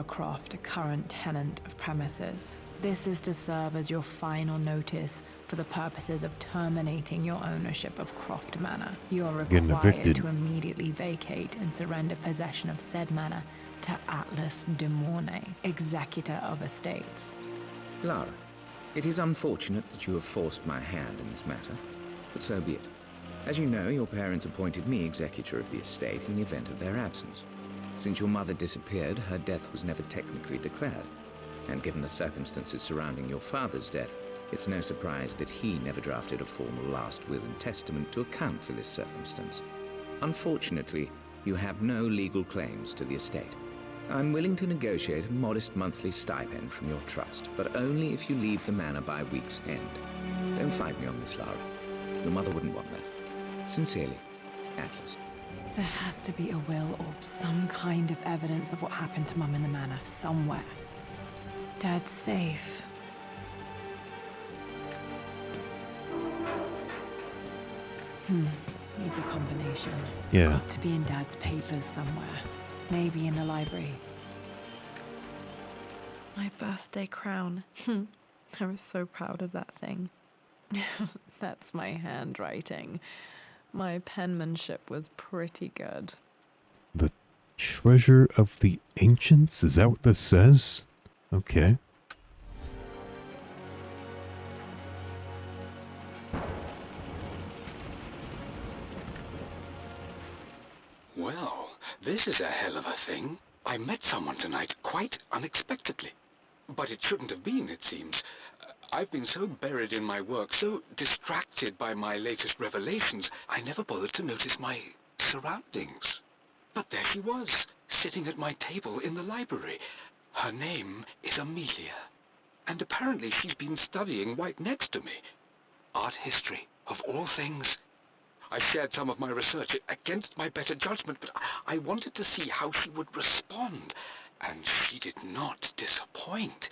Croft, a current tenant of premises. This is to serve as your final notice for the purposes of terminating your ownership of Croft Manor. You are Getting required evicted. to immediately vacate and surrender possession of said manor to Atlas de Mornay, executor of estates. Lara, it is unfortunate that you have forced my hand in this matter, but so be it. As you know, your parents appointed me executor of the estate in the event of their absence. Since your mother disappeared, her death was never technically declared. And given the circumstances surrounding your father's death, it's no surprise that he never drafted a formal last will and testament to account for this circumstance. Unfortunately, you have no legal claims to the estate. I'm willing to negotiate a modest monthly stipend from your trust, but only if you leave the manor by week's end. Don't fight me on this, Lara. Your mother wouldn't want that. Sincerely, Atlas. There has to be a will or some kind of evidence of what happened to Mum in the manor somewhere. Dad's safe. Needs a combination. It's Yeah. got to be in Dad's papers somewhere. Maybe in the library. My birthday crown. I was so proud of that thing. That's my handwriting. My penmanship was pretty good. The treasure of the ancients? Is that what this says? Okay. Well, this is a hell of a thing. I met someone tonight quite unexpectedly. But it shouldn't have been, it seems. I've been so buried in my work, so distracted by my latest revelations, I never bothered to notice my surroundings. But there she was, sitting at my table in the library. Her name is Amelia. And apparently she's been studying right next to me. Art history, of all things. I shared some of my research against my better judgment, but I wanted to see how she would respond. And she did not disappoint.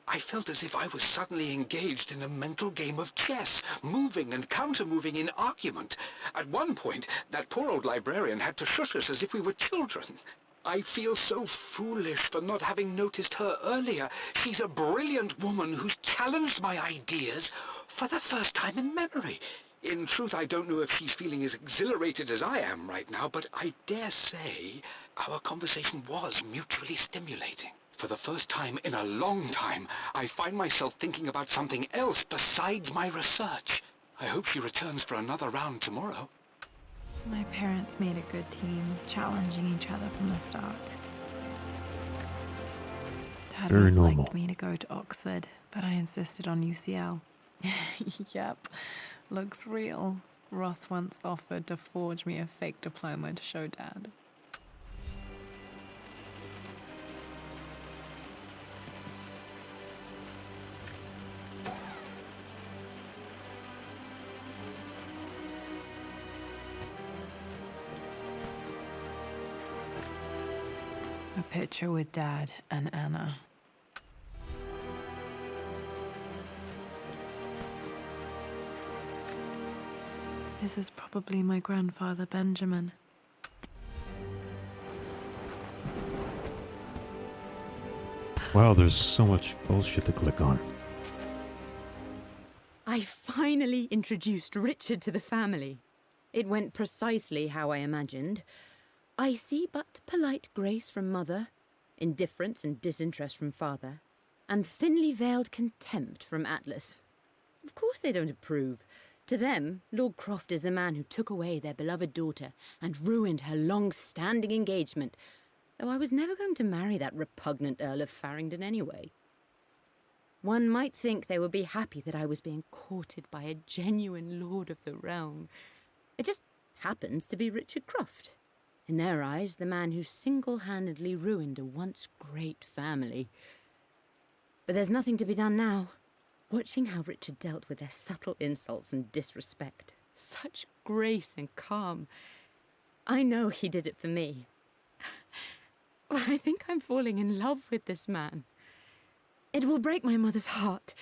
I felt as if I was suddenly engaged in a mental game of chess, moving and counter-moving in argument. At one point, that poor old librarian had to shush us as if we were children. I feel so foolish for not having noticed her earlier. She's a brilliant woman who's challenged my ideas for the first time in memory. In truth, I don't know if she's feeling as exhilarated as I am right now, but I dare say our conversation was mutually stimulating. For the first time in a long time, I find myself thinking about something else besides my research. I hope she returns for another round tomorrow. My parents made a good team, challenging each other from the start. Dad Very would have normal. liked me to go to Oxford, but I insisted on UCL. Yep, looks real. Roth once offered to forge me a fake diploma to show Dad. A picture with Dad and Anna. This is probably my grandfather, Benjamin. Wow, there's so much bullshit to click on. I finally introduced Richard to the family. It went precisely how I imagined. I see but polite grace from mother, indifference and disinterest from father, and thinly veiled contempt from Atlas. Of course they don't approve. To them, Lord Croft is the man who took away their beloved daughter and ruined her long-standing engagement, though I was never going to marry that repugnant Earl of Farringdon anyway. One might think they would be happy that I was being courted by a genuine lord of the realm. It just happens to be Richard Croft. In their eyes, the man who single-handedly ruined a once great family. But there's nothing to be done now. Watching how Richard dealt with their subtle insults and disrespect. Such grace and calm. I know he did it for me. I think I'm falling in love with this man. It will break my mother's heart,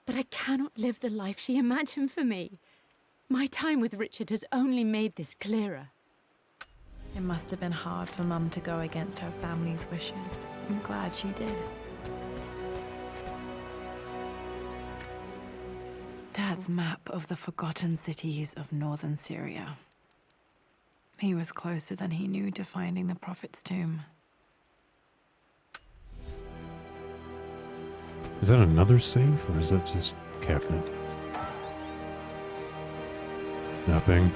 but I cannot live the life she imagined for me. My time with Richard has only made this clearer. It must have been hard for Mum to go against her family's wishes. I'm glad she did. Dad's map of the forgotten cities of northern Syria. He was closer than he knew to finding the Prophet's tomb. Is that another safe, or is that just cabinet? Nothing.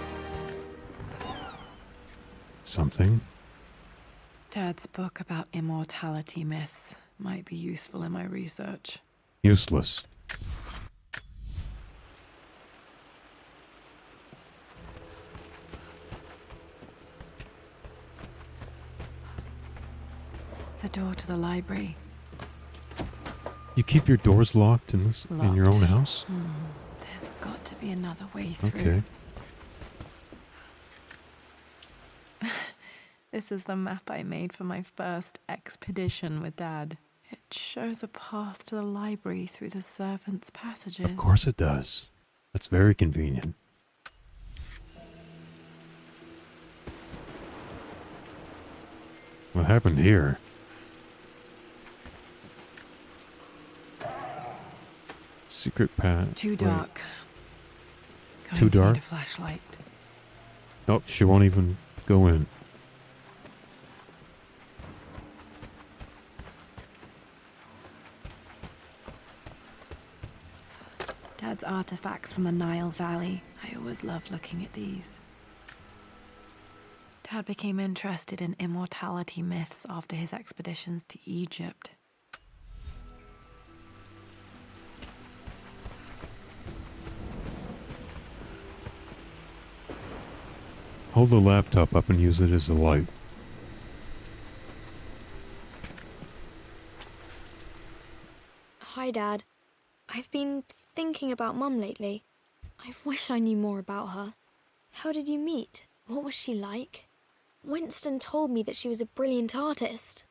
Something. Dad's book about immortality myths might be useful in my research. Useless. The door to the library. You keep your doors locked in this in your own house? There's got to be another way through. Okay. This is the map I made for my first expedition with Dad. It shows a path to the library through the servants' passages. Of course it does. That's very convenient. What happened here? Secret path. Too Wait. dark. Going Too to need dark? a flashlight. Nope, she won't even go in. Dad's artifacts from the Nile Valley. I always loved looking at these. Dad became interested in immortality myths after his expeditions to Egypt. Hold the laptop up and use it as a light. Hi, Dad. I've been thinking about Mum lately. I wish I knew more about her. How did you meet? What was she like? Winston told me that she was a brilliant artist.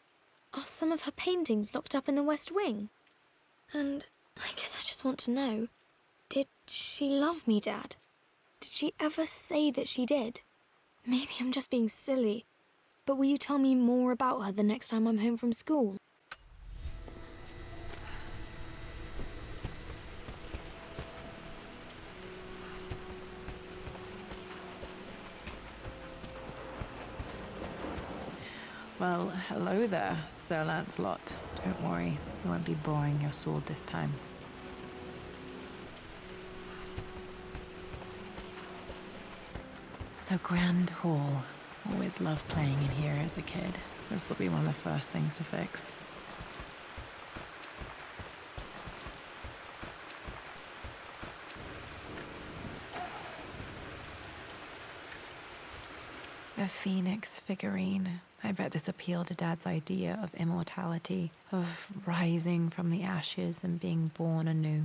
Are some of her paintings locked up in the West Wing? And I guess I just want to know, did she love me, Dad? Did she ever say that she did? Maybe I'm just being silly, but will you tell me more about her the next time I'm home from school? Well, hello there, Sir Lancelot. Don't worry, I won't be boring your sword this time. The Grand Hall. Always loved playing in here as a kid. This will be one of the first things to fix. A phoenix figurine. I bet this appealed to Dad's idea of immortality, of rising from the ashes and being born anew.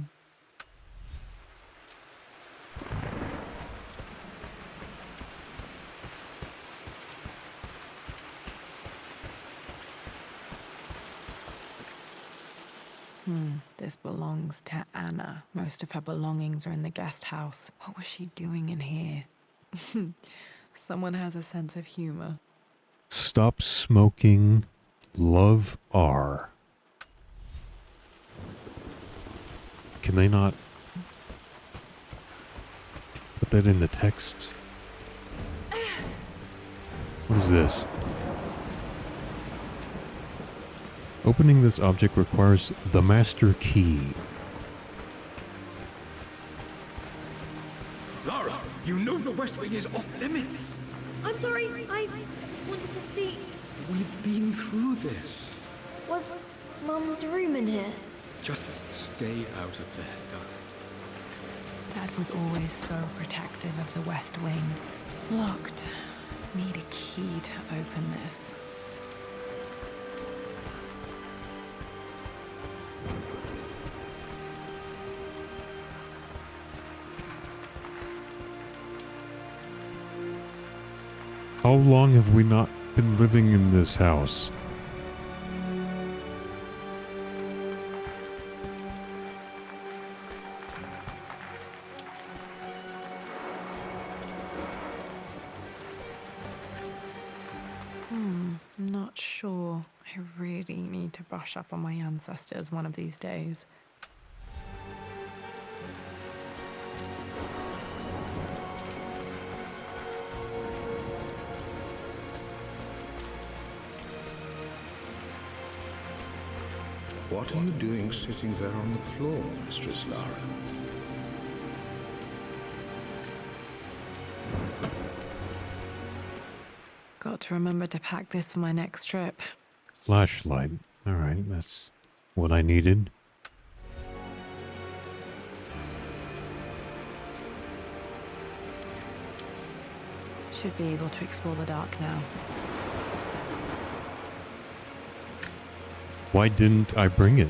This belongs to Anna. Most of her belongings are in the guest house. What was she doing in here? Someone has a sense of humor. Stop smoking. Love R. Can they not put that in the text? What is this? Opening this object requires the master key. Lara, you know the West Wing is off limits. I'm sorry, I just wanted to see. We've been through this. Was Mum's room in here? Just stay out of there, darling. Dad was always so protective of the West Wing. Locked. Need a key to open this. How long have we not been living in this house? brush up on my ancestors one of these days. What are you doing sitting there on the floor, Mistress Lara? Got to remember to pack this for my next trip. Flashlight. Alright, that's what I needed. Should be able to explore the dark now. Why didn't I bring it?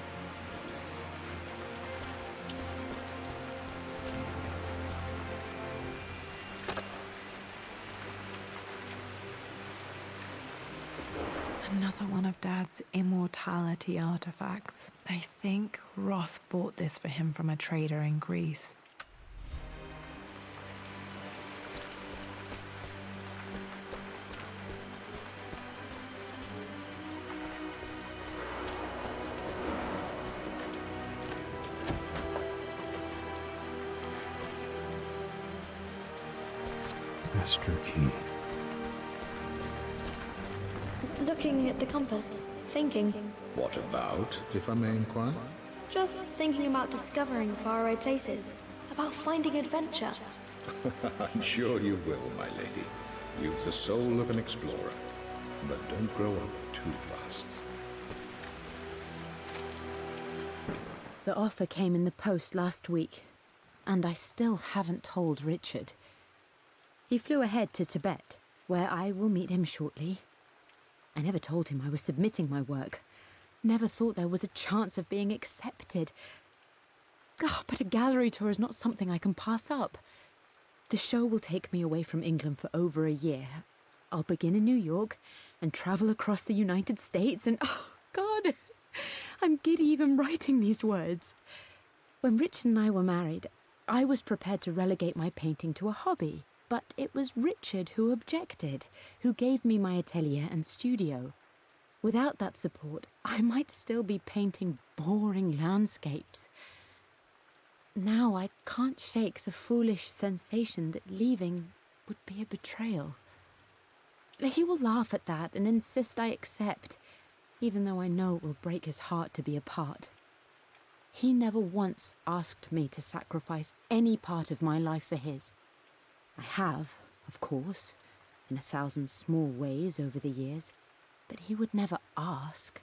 Another one of Dad's immortality artifacts. I think Roth bought this for him from a trader in Greece. Master key. Looking at the compass, thinking. What about, if I may inquire? Just thinking about discovering faraway places, about finding adventure. I'm sure you will, my lady. You've the soul of an explorer. But don't grow up too fast. The offer came in the post last week, and I still haven't told Richard. He flew ahead to Tibet, where I will meet him shortly. I never told him I was submitting my work. Never thought there was a chance of being accepted. Oh, but a gallery tour is not something I can pass up. The show will take me away from England for over a year. I'll begin in New York and travel across the United States and, oh, God, I'm giddy even writing these words. When Richard and I were married, I was prepared to relegate my painting to a hobby. But it was Richard who objected, who gave me my atelier and studio. Without that support, I might still be painting boring landscapes. Now I can't shake the foolish sensation that leaving would be a betrayal. He will laugh at that and insist I accept, even though I know it will break his heart to be apart. He never once asked me to sacrifice any part of my life for his. I have, of course, in 1,000 small ways over the years, but he would never ask.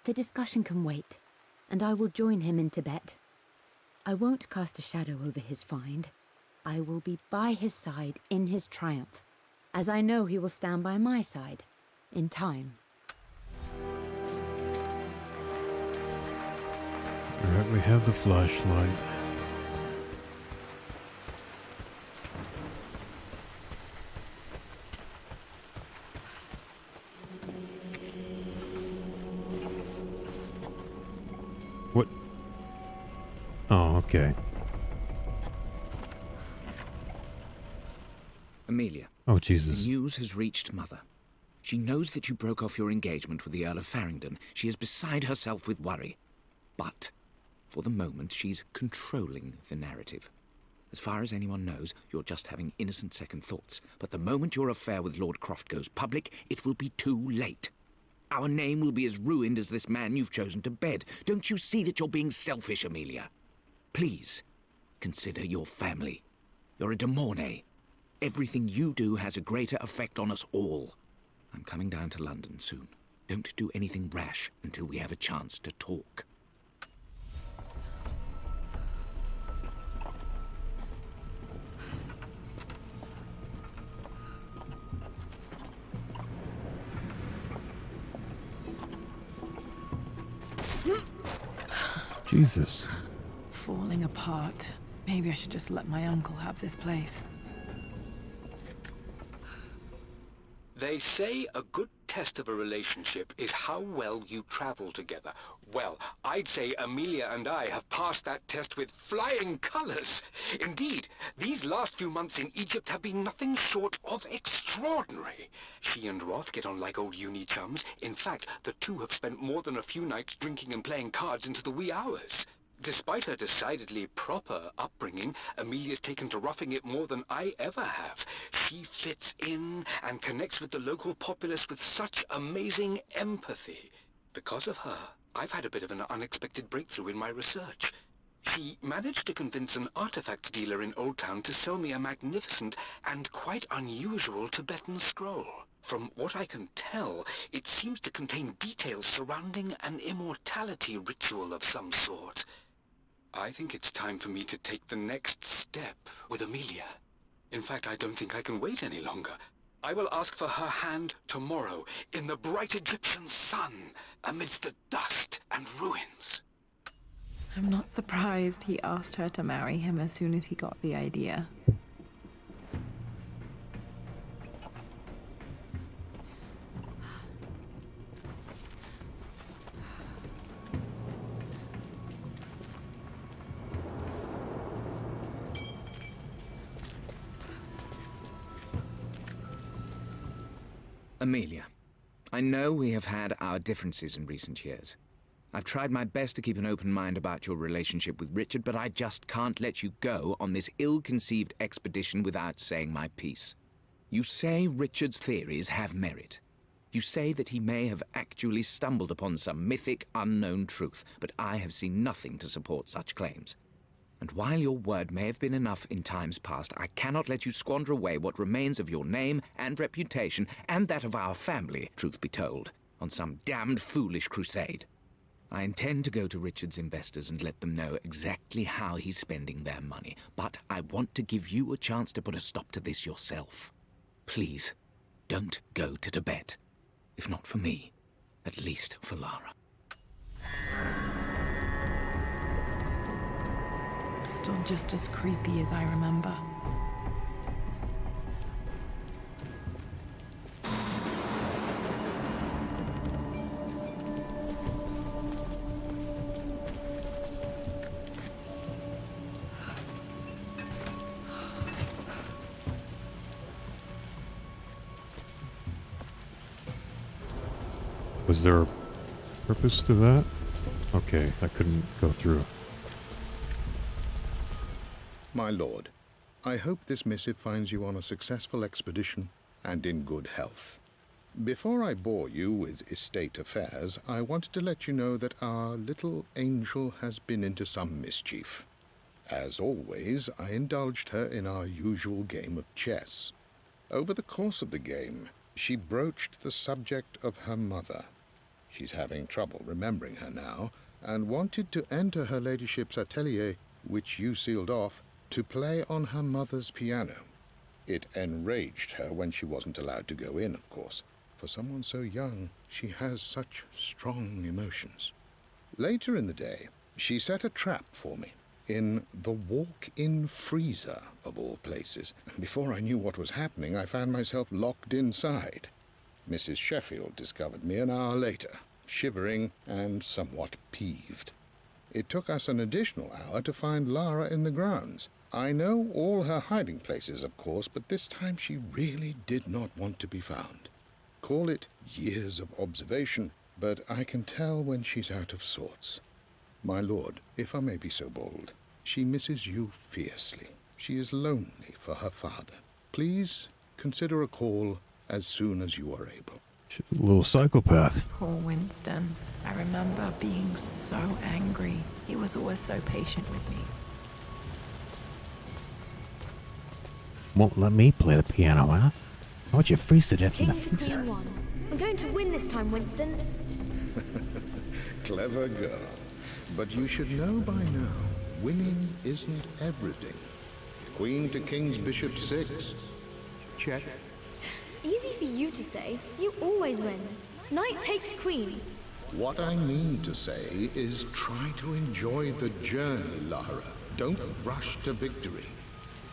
The discussion can wait, and I will join him in Tibet. I won't cast a shadow over his find. I will be by his side in his triumph, as I know he will stand by my side, in time. Alright, we have the flashlight. What? Oh, okay. Amelia. Oh, The Jesus. news has reached Mother. She knows that you broke off your engagement with the Earl of Farringdon. She is beside herself with worry. But, for the moment, she's controlling the narrative. As far as anyone knows, you're just having innocent second thoughts. But the moment your affair with Lord Croft goes public, it will be too late. Our name will be as ruined as this man you've chosen to bed. Don't you see that you're being selfish, Amelia? Please, consider your family. You're a de Mornay. Everything you do has a greater effect on us all. I'm coming down to London soon. Don't do anything rash until we have a chance to talk. Jesus. Falling apart. Maybe I should just let my uncle have this place. They say a good test of a relationship is how well you travel together. Well, I'd say Amelia and I have passed that test with flying colors. Indeed, these last few months in Egypt have been nothing short of extraordinary. She and Roth get on like old uni chums. In fact, the two have spent more than a few nights drinking and playing cards into the wee hours. Despite her decidedly proper upbringing, Amelia's taken to roughing it more than I ever have. She fits in and connects with the local populace with such amazing empathy. Because of her, I've had a bit of an unexpected breakthrough in my research. She managed to convince an artifact dealer in Old Town to sell me a magnificent and quite unusual Tibetan scroll. From what I can tell, it seems to contain details surrounding an immortality ritual of some sort. I think it's time for me to take the next step with Amelia. In fact, I don't think I can wait any longer. I will ask for her hand tomorrow, in the bright Egyptian sun, amidst the dust and ruins. I'm not surprised he asked her to marry him as soon as he got the idea. Amelia, I know we have had our differences in recent years. I've tried my best to keep an open mind about your relationship with Richard, but I just can't let you go on this ill-conceived expedition without saying my piece. You say Richard's theories have merit. You say that he may have actually stumbled upon some mythic, unknown truth, but I have seen nothing to support such claims. And while your word may have been enough in times past, I cannot let you squander away what remains of your name and reputation, and that of our family, truth be told, on some damned foolish crusade. I intend to go to Richard's investors and let them know exactly how he's spending their money, but I want to give you a chance to put a stop to this yourself. Please, don't go to Tibet. If not for me, at least for Lara. Still just as creepy as I remember. Was there a purpose to that? Okay, that couldn't go through. My lord, I hope this missive finds you on a successful expedition and in good health. Before I bore you with estate affairs, I wanted to let you know that our little angel has been into some mischief. As always, I indulged her in our usual game of chess. Over the course of the game, she broached the subject of her mother. She's having trouble remembering her now, and wanted to enter her ladyship's atelier, which you sealed off, to play on her mother's piano. It enraged her when she wasn't allowed to go in, of course. For someone so young, she has such strong emotions. Later in the day, she set a trap for me in the walk-in freezer, of all places. And before I knew what was happening, I found myself locked inside. Mrs. Sheffield discovered me an hour later, shivering and somewhat peeved. It took us an additional hour to find Lara in the grounds. I know all her hiding places, of course, but this time she really did not want to be found. Call it years of observation, but I can tell when she's out of sorts. My lord, if I may be so bold, she misses you fiercely. She is lonely for her father. Please consider a call as soon as you are able. She's a little psychopath. Poor Winston. I remember being so angry. He was always so patient with me. Won't let me play the piano, huh? Why would you freeze to death in the King to freezer? Queen 1. I'm going to win this time, Winston. Clever girl. But you should know by now, winning isn't everything. Queen to King's Bishop 6. Check. Easy for you to say. You always win. Knight takes queen. What I mean to say is try to enjoy the journey, Lara. Don't rush to victory.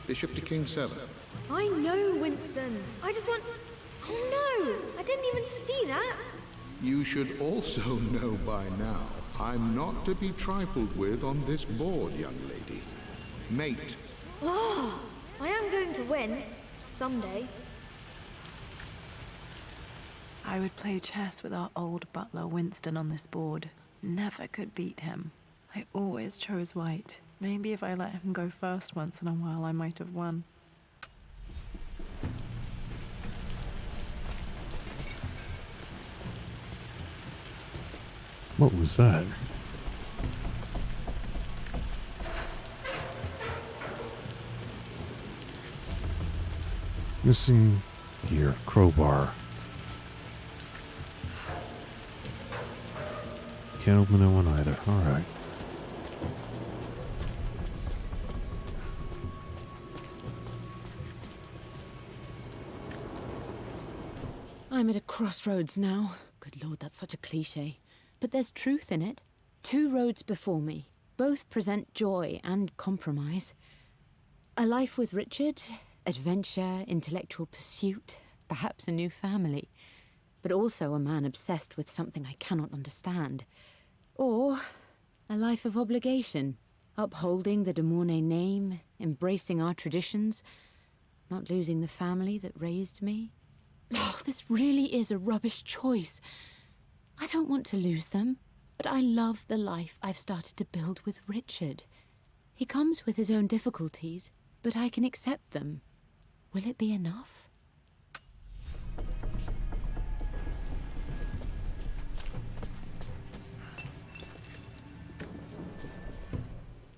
Bishop to King 7. I know, Winston. I just want... Oh no! I didn't even see that. You should also know by now I'm not to be trifled with on this board, young lady. Mate. Oh, I am going to win. Someday. I would play chess with our old butler Winston on this board. Never could beat him. I always chose white. Maybe if I let him go first once in a while, I might have won. What was that? Missing gear, crowbar. Can't open that one either. Alright. I'm at a crossroads now. Good lord, that's such a cliche. But there's truth in it. 2 roads before me. Both present joy and compromise. A life with Richard, adventure, intellectual pursuit, perhaps a new family. But also a man obsessed with something I cannot understand. Or a life of obligation, upholding the de Mornay name, embracing our traditions, not losing the family that raised me. Oh, this really is a rubbish choice. I don't want to lose them, but I love the life I've started to build with Richard. He comes with his own difficulties, but I can accept them. Will it be enough?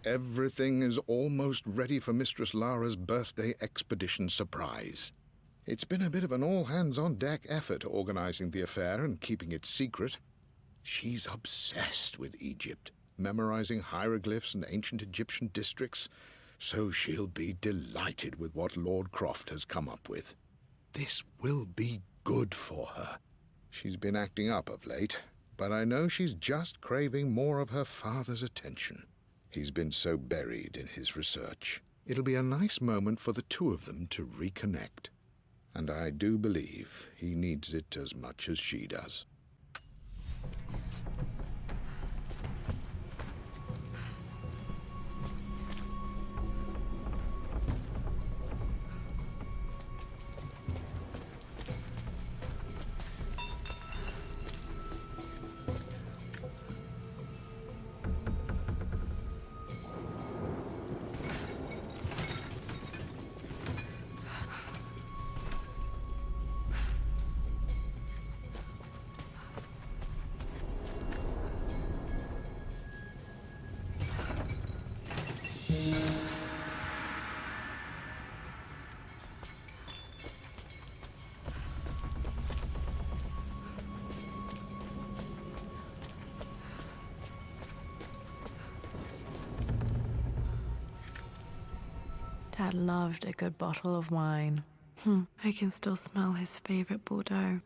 Everything is almost ready for Mistress Lara's birthday expedition surprise. It's been a bit of an all-hands-on-deck effort organizing the affair and keeping it secret. She's obsessed with Egypt, memorizing hieroglyphs and ancient Egyptian districts, so she'll be delighted with what Lord Croft has come up with. This will be good for her. She's been acting up of late, but I know she's just craving more of her father's attention. He's been so buried in his research. It'll be a nice moment for the 2 of them to reconnect. And I do believe he needs it as much as she does. Dad loved a good bottle of wine. I can still smell his favorite Bordeaux.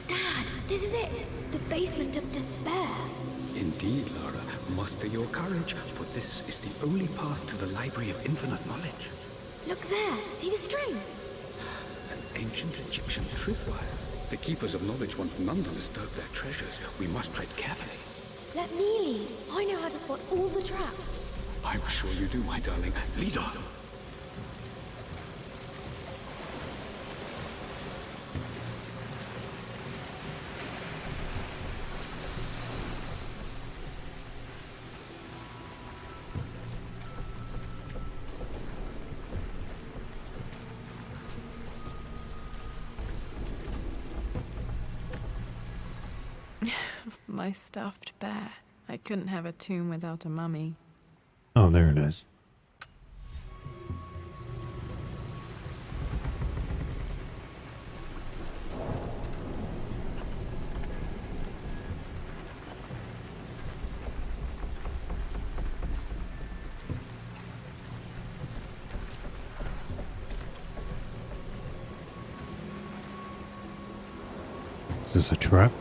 Dad, this is it. The basement of despair. Indeed, Lara. Muster your courage, for this is the only path to the Library of Infinite Knowledge. Look there. See the string? An ancient Egyptian tripwire. The Keepers of Knowledge want none to disturb their treasures. We must tread carefully. Let me lead. I know how to spot all the traps. I'm sure you do, my darling. Lead on. My stuffed bear. I couldn't have a tomb without a mummy. Oh, there it is. Is this a trap?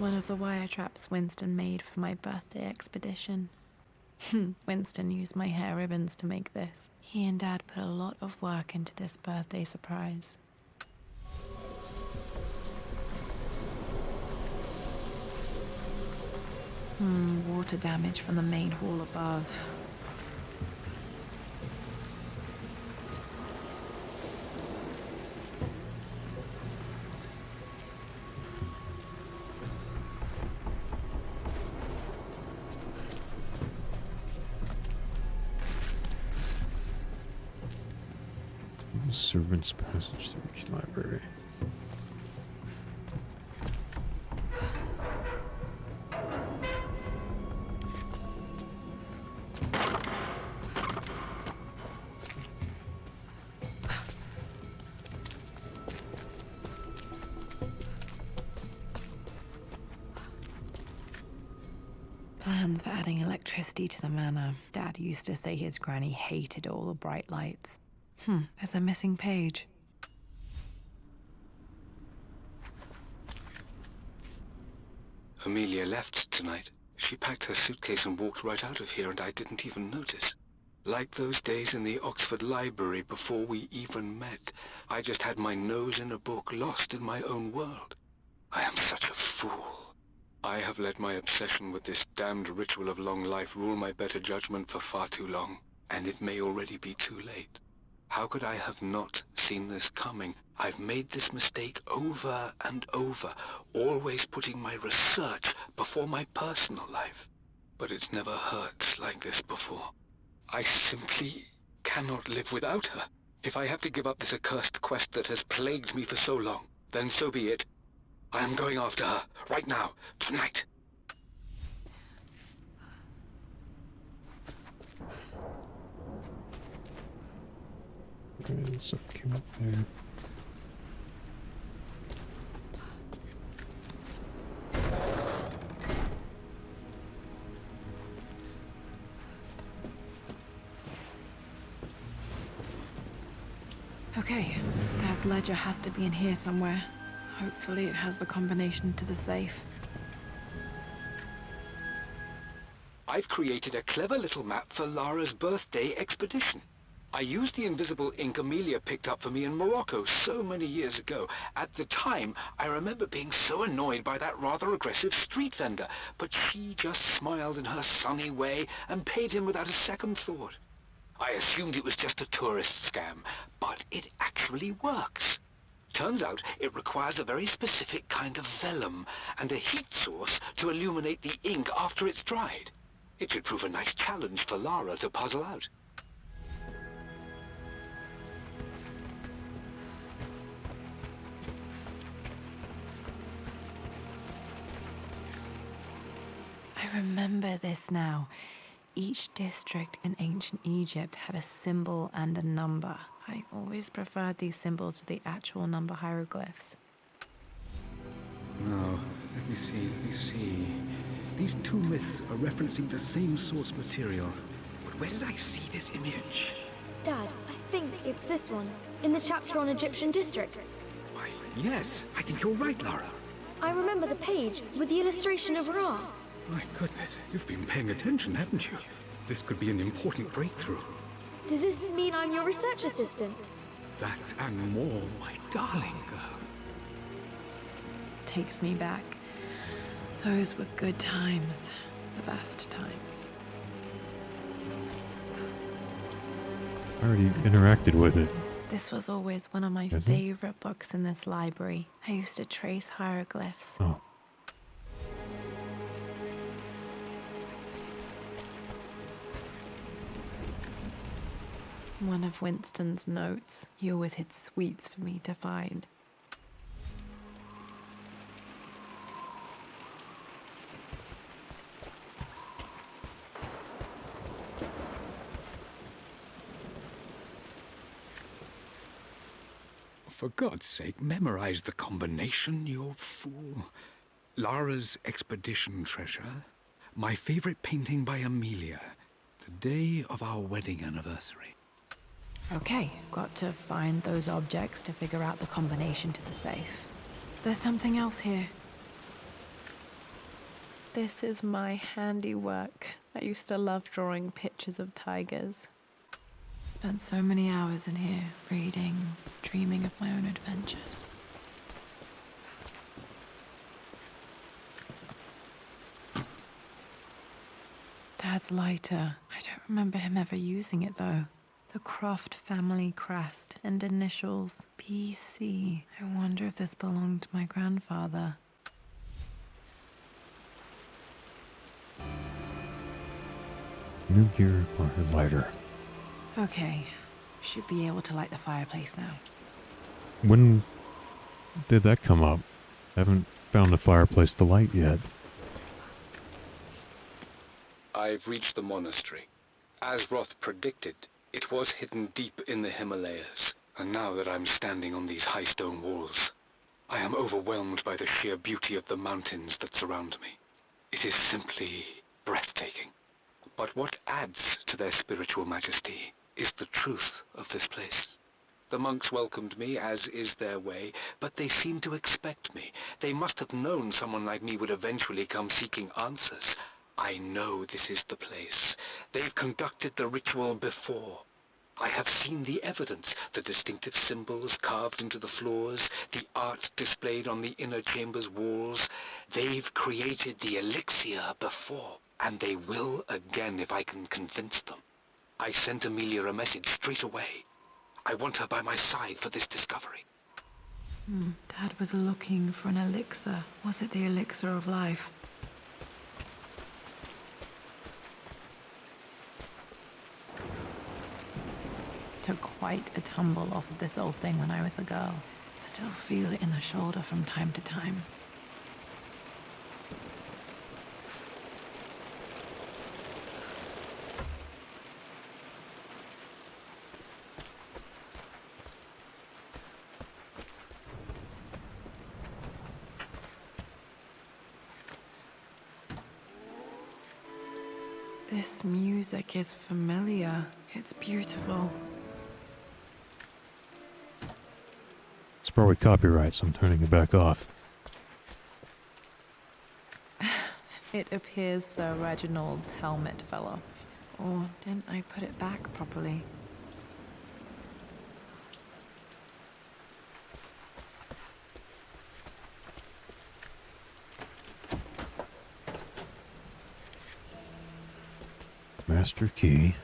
One of the wire traps Winston made for my birthday expedition. Winston used my hair ribbons to make this. He and Dad put a lot of work into this birthday surprise. Water damage from the main hall above. Servants' passage through each library. Plans for adding electricity to the manor. Dad used to say his granny hated all the bright lights. There's a missing page. Amelia left tonight. She packed her suitcase and walked right out of here, and I didn't even notice. Like those days in the Oxford Library before we even met, I just had my nose in a book, lost in my own world. I am such a fool. I have let my obsession with this damned ritual of long life rule my better judgment for far too long, and it may already be too late. How could I have not seen this coming? I've made this mistake over and over, always putting my research before my personal life. But it's never hurt like this before. I simply cannot live without her. If I have to give up this accursed quest that has plagued me for so long, then so be it. I am going after her, right now, tonight. Okay, so came up there. Okay, Dad's ledger has to be in here somewhere. Hopefully it has the combination to the safe. I've created a clever little map for Lara's birthday expedition. I used the invisible ink Amelia picked up for me in Morocco so many years ago. At the time, I remember being so annoyed by that rather aggressive street vendor, but she just smiled in her sunny way and paid him without a second thought. I assumed it was just a tourist scam, but it actually works. Turns out it requires a very specific kind of vellum and a heat source to illuminate the ink after it's dried. It should prove a nice challenge for Lara to puzzle out. I remember this now. Each district in ancient Egypt had a symbol and a number. I always preferred these symbols to the actual number hieroglyphs. Now, let me see. These two myths are referencing the same source material. But where did I see this image? Dad, I think it's this one, in the chapter on Egyptian districts. Why, yes, I think you're right, Lara. I remember the page with the illustration of Ra. My goodness, you've been paying attention, haven't you? This could be an important breakthrough. Does this mean I'm your research assistant? That and more, my darling girl. Takes me back. Those were good times. The best times. I already interacted with it. This was always one of my Mhm. favorite books in this library. I used to trace hieroglyphs. Oh. One of Winston's notes. He always hid sweets for me to find. For God's sake, memorize the combination, you fool. Lara's expedition treasure. My favorite painting by Amelia. The day of our wedding anniversary. Okay, got to find those objects to figure out the combination to the safe. There's something else here. This is my handiwork. I used to love drawing pictures of tigers. Spent so many hours in here, reading, dreaming of my own adventures. Dad's lighter. I don't remember him ever using it though. The Croft family crest and initials PC. I wonder if this belonged to my grandfather. New gear or lighter. Okay, should be able to light the fireplace now. When did that come up? Haven't found a fireplace to light yet. I've reached the monastery. As Roth predicted, it was hidden deep in the Himalayas. And now that I'm standing on these high stone walls, I am overwhelmed by the sheer beauty of the mountains that surround me. It is simply breathtaking. But what adds to their spiritual majesty is the truth of this place. The monks welcomed me, as is their way, but they seemed to expect me. They must have known someone like me would eventually come seeking answers. I know this is the place. They've conducted the ritual before. I have seen the evidence, the distinctive symbols carved into the floors, the art displayed on the inner chamber's walls. They've created the elixir before, and they will again if I can convince them. I sent Amelia a message straight away. I want her by my side for this discovery. Dad was looking for an elixir. Was it the elixir of life? Took quite a tumble off of this old thing when I was a girl. Still feel it in the shoulder from time to time. This music is familiar. It's beautiful. It's probably copyright, so I'm turning it back off. It appears Sir Reginald's helmet fell off. Or didn't I put it back properly? Master key.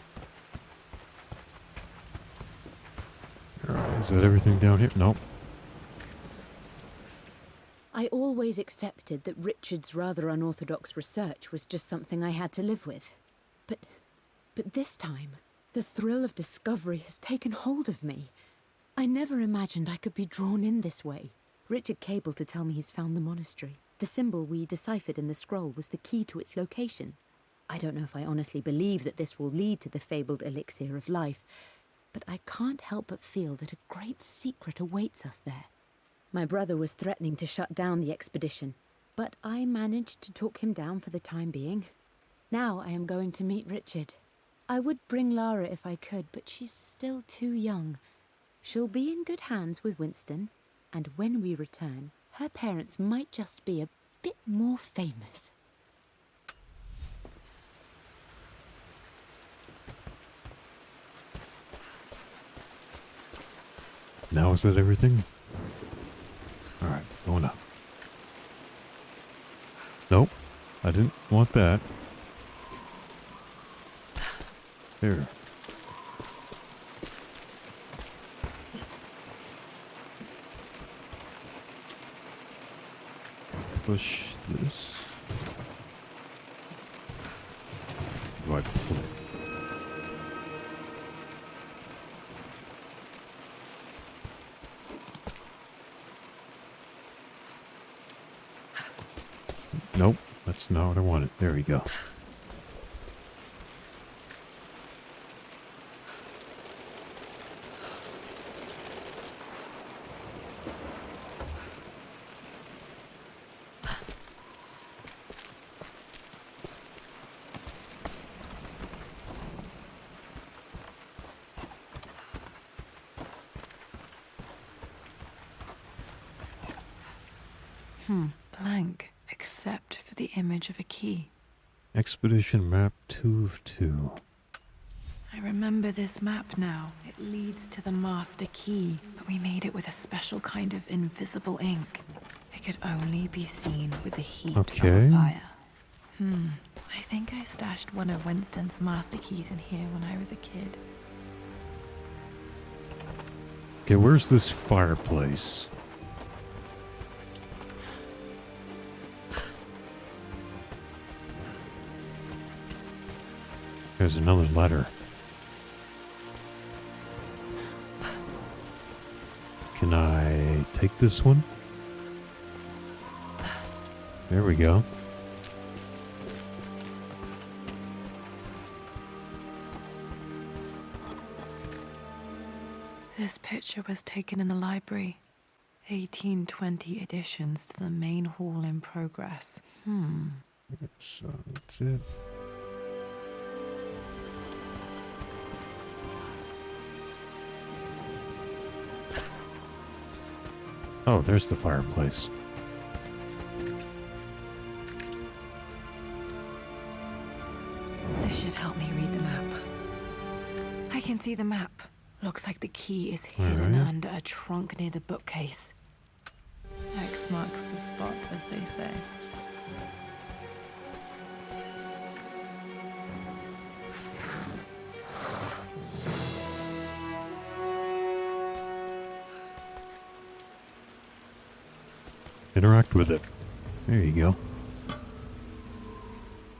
Alright, is that everything down here? Nope. I always accepted that Richard's rather unorthodox research was just something I had to live with. But this time, the thrill of discovery has taken hold of me. I never imagined I could be drawn in this way. Richard cabled to tell me he's found the monastery. The symbol we deciphered in the scroll was the key to its location. I don't know if I honestly believe that this will lead to the fabled elixir of life, but I can't help but feel that a great secret awaits us there. My brother was threatening to shut down the expedition, but I managed to talk him down for the time being. Now I am going to meet Richard. I would bring Lara if I could, but she's still too young. She'll be in good hands with Winston, and when we return, her parents might just be a bit more famous. Now is that everything? Alright, going up. Nope, I didn't want that. There. Push this. Do I pull it? Nope, that's not what I wanted. There we go. Blank. except for the image of a key. Expedition map 2 of 2. I remember this map now. It leads to the master key, but we made it with a special kind of invisible ink. It could only be seen with the heat of Okay. a fire. I think I stashed one of Winston's master keys in here when I was a kid. Okay, where's this fireplace? There's another letter. Can I take this one? There we go. This picture was taken in the library. 1820 additions to the main hall in progress. So that's it. Oh, there's the fireplace. This should help me read the map. I can see the map. Looks like the key is hidden Alright. under a trunk near the bookcase. X marks the spot, as they say. Interact with it. There you go.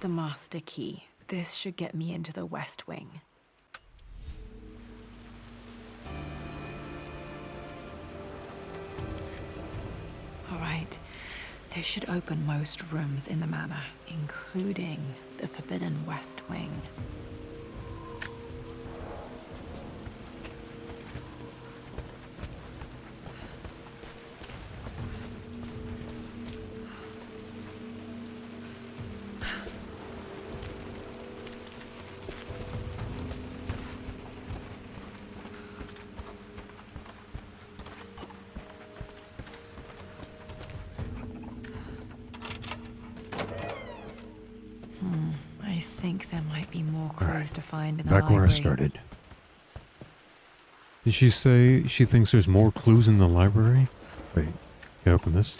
The master key. This should get me into the West Wing. Alright, this should open most rooms in the manor, including the Forbidden West Wing. I think there might be more clues Alright, to find in the Back library. where I started. Did she say she thinks there's more clues in the library? Wait, can I open this?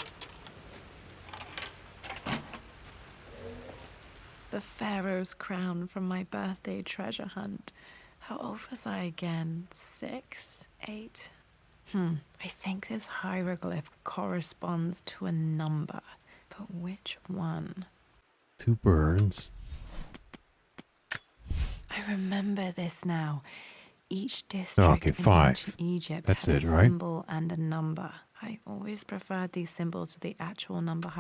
The Pharaoh's crown from my birthday treasure hunt. How old was I again? 6? 8? I think this hieroglyph corresponds to a number. But which one? 2 birds. I remember this now. Each district Okay, in 5. ancient Egypt That's had it, a right? symbol and a number. I always preferred these symbols to the actual number.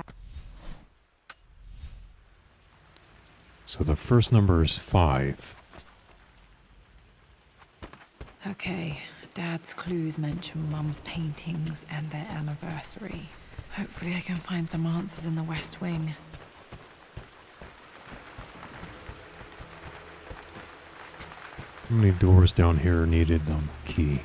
So the first number is 5. Okay, Dad's clues mention Mum's paintings and their anniversary. Hopefully I can find some answers in the West Wing. How many doors down here are needed on the key?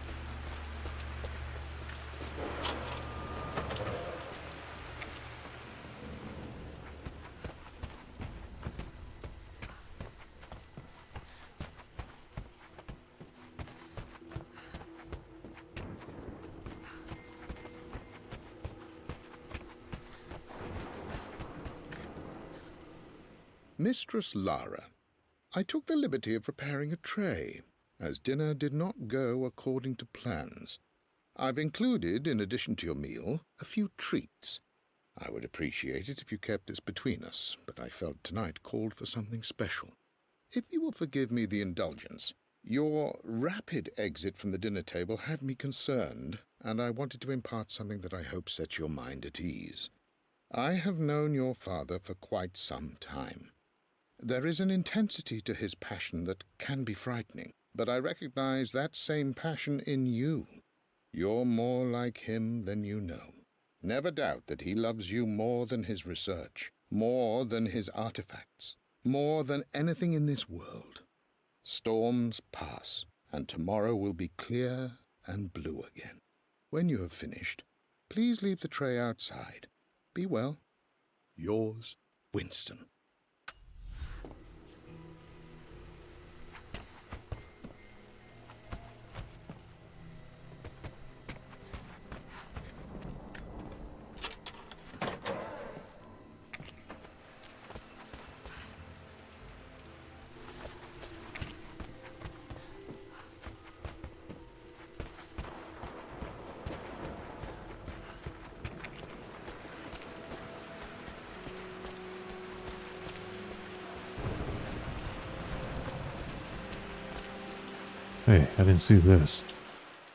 Mistress Lara, I took the liberty of preparing a tray, as dinner did not go according to plans. I've included, in addition to your meal, a few treats. I would appreciate it if you kept this between us, but I felt tonight called for something special. If you will forgive me the indulgence, your rapid exit from the dinner table had me concerned, and I wanted to impart something that I hope sets your mind at ease. I have known your father for quite some time. There is an intensity to his passion that can be frightening, but I recognize that same passion in you. You're more like him than you know. Never doubt that he loves you more than his research, more than his artifacts, more than anything in this world. Storms pass, and tomorrow will be clear and blue again. When you have finished, please leave the tray outside. Be well. Yours, Winston. Hey, I didn't see this.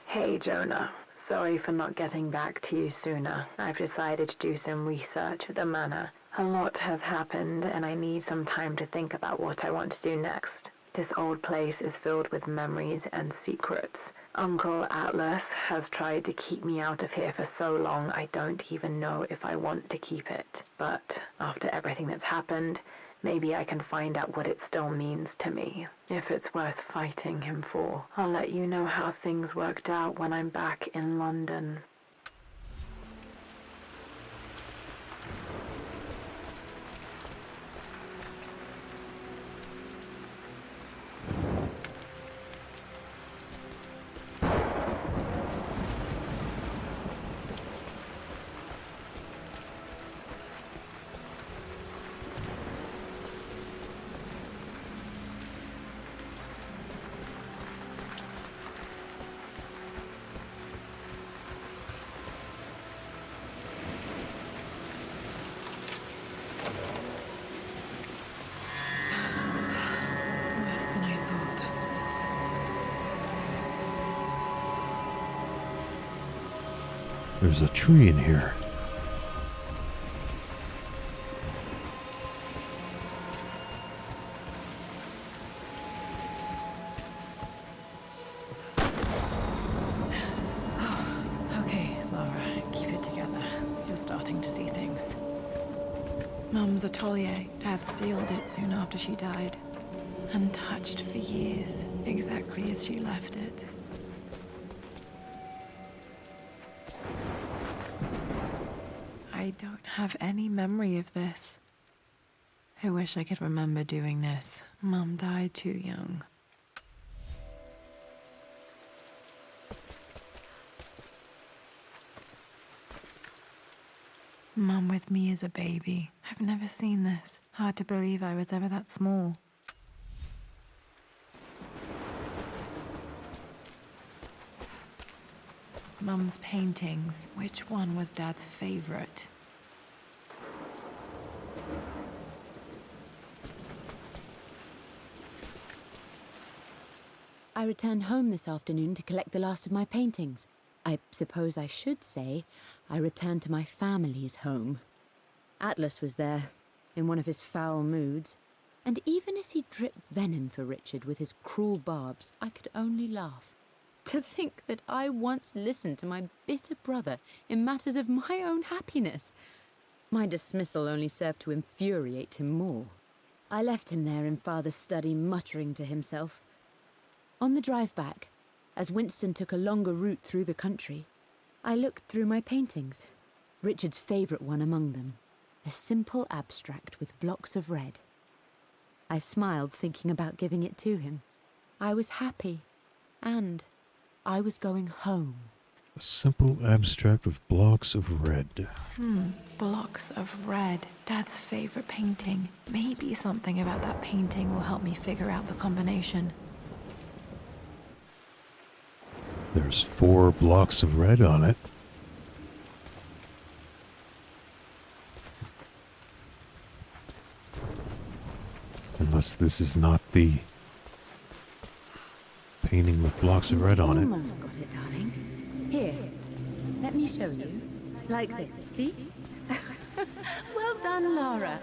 Hey, Jonah. Sorry for not getting back to you sooner. I've decided to do some research at the manor. A lot has happened, and I need some time to think about what I want to do next. This old place is filled with memories and secrets. Uncle Atlas has tried to keep me out of here for so long I don't even know if I want to keep it. But after everything that's happened, maybe I can find out what it still means to me. If it's worth fighting him for. I'll let you know how things worked out when I'm back in London. Worse than I thought. There's a tree in here. Okay, Laura, keep it together. You're starting to see things. Mum's atelier. Dad sealed it soon after she died. Untouched for years, exactly as she left it. I don't have any memory of this. I wish I could remember doing this. Mum died too young. Mum with me as a baby. I've never seen this. Hard to believe I was ever that small. Mum's paintings. Which one was Dad's favorite? I returned home this afternoon to collect the last of my paintings. I suppose I should say I returned to my family's home. Atlas was there, in one of his foul moods, and even as he dripped venom for Richard with his cruel barbs, I could only laugh. To think that I once listened to my bitter brother in matters of my own happiness. My dismissal only served to infuriate him more. I left him there in Father's study, muttering to himself. On the drive back, as Winston took a longer route through the country, I looked through my paintings, Richard's favourite one among them, a simple abstract with blocks of red. I smiled, thinking about giving it to him. I was happy, and I was going home. A simple abstract with blocks of red. Blocks of red. Dad's favorite painting. Maybe something about that painting will help me figure out the combination. There's 4 blocks of red on it. Unless this is not the painting with blocks of red on it. Almost got it, darling. Here, let me show you. Like this, see? Well done, Laura.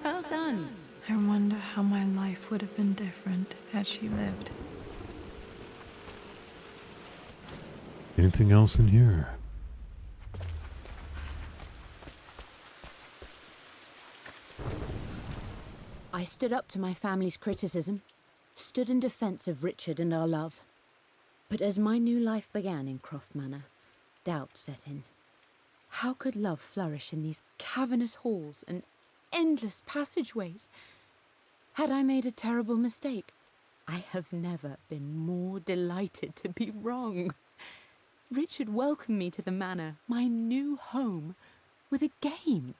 Well done. I wonder how my life would have been different had she lived. Anything else in here? I stood up to my family's criticism, stood in defense of Richard and our love. But as my new life began in Croft Manor, doubt set in. How could love flourish in these cavernous halls and endless passageways. Had I made a terrible mistake? I have never been more delighted to be wrong. Richard welcomed me to the manor, my new home, with a game.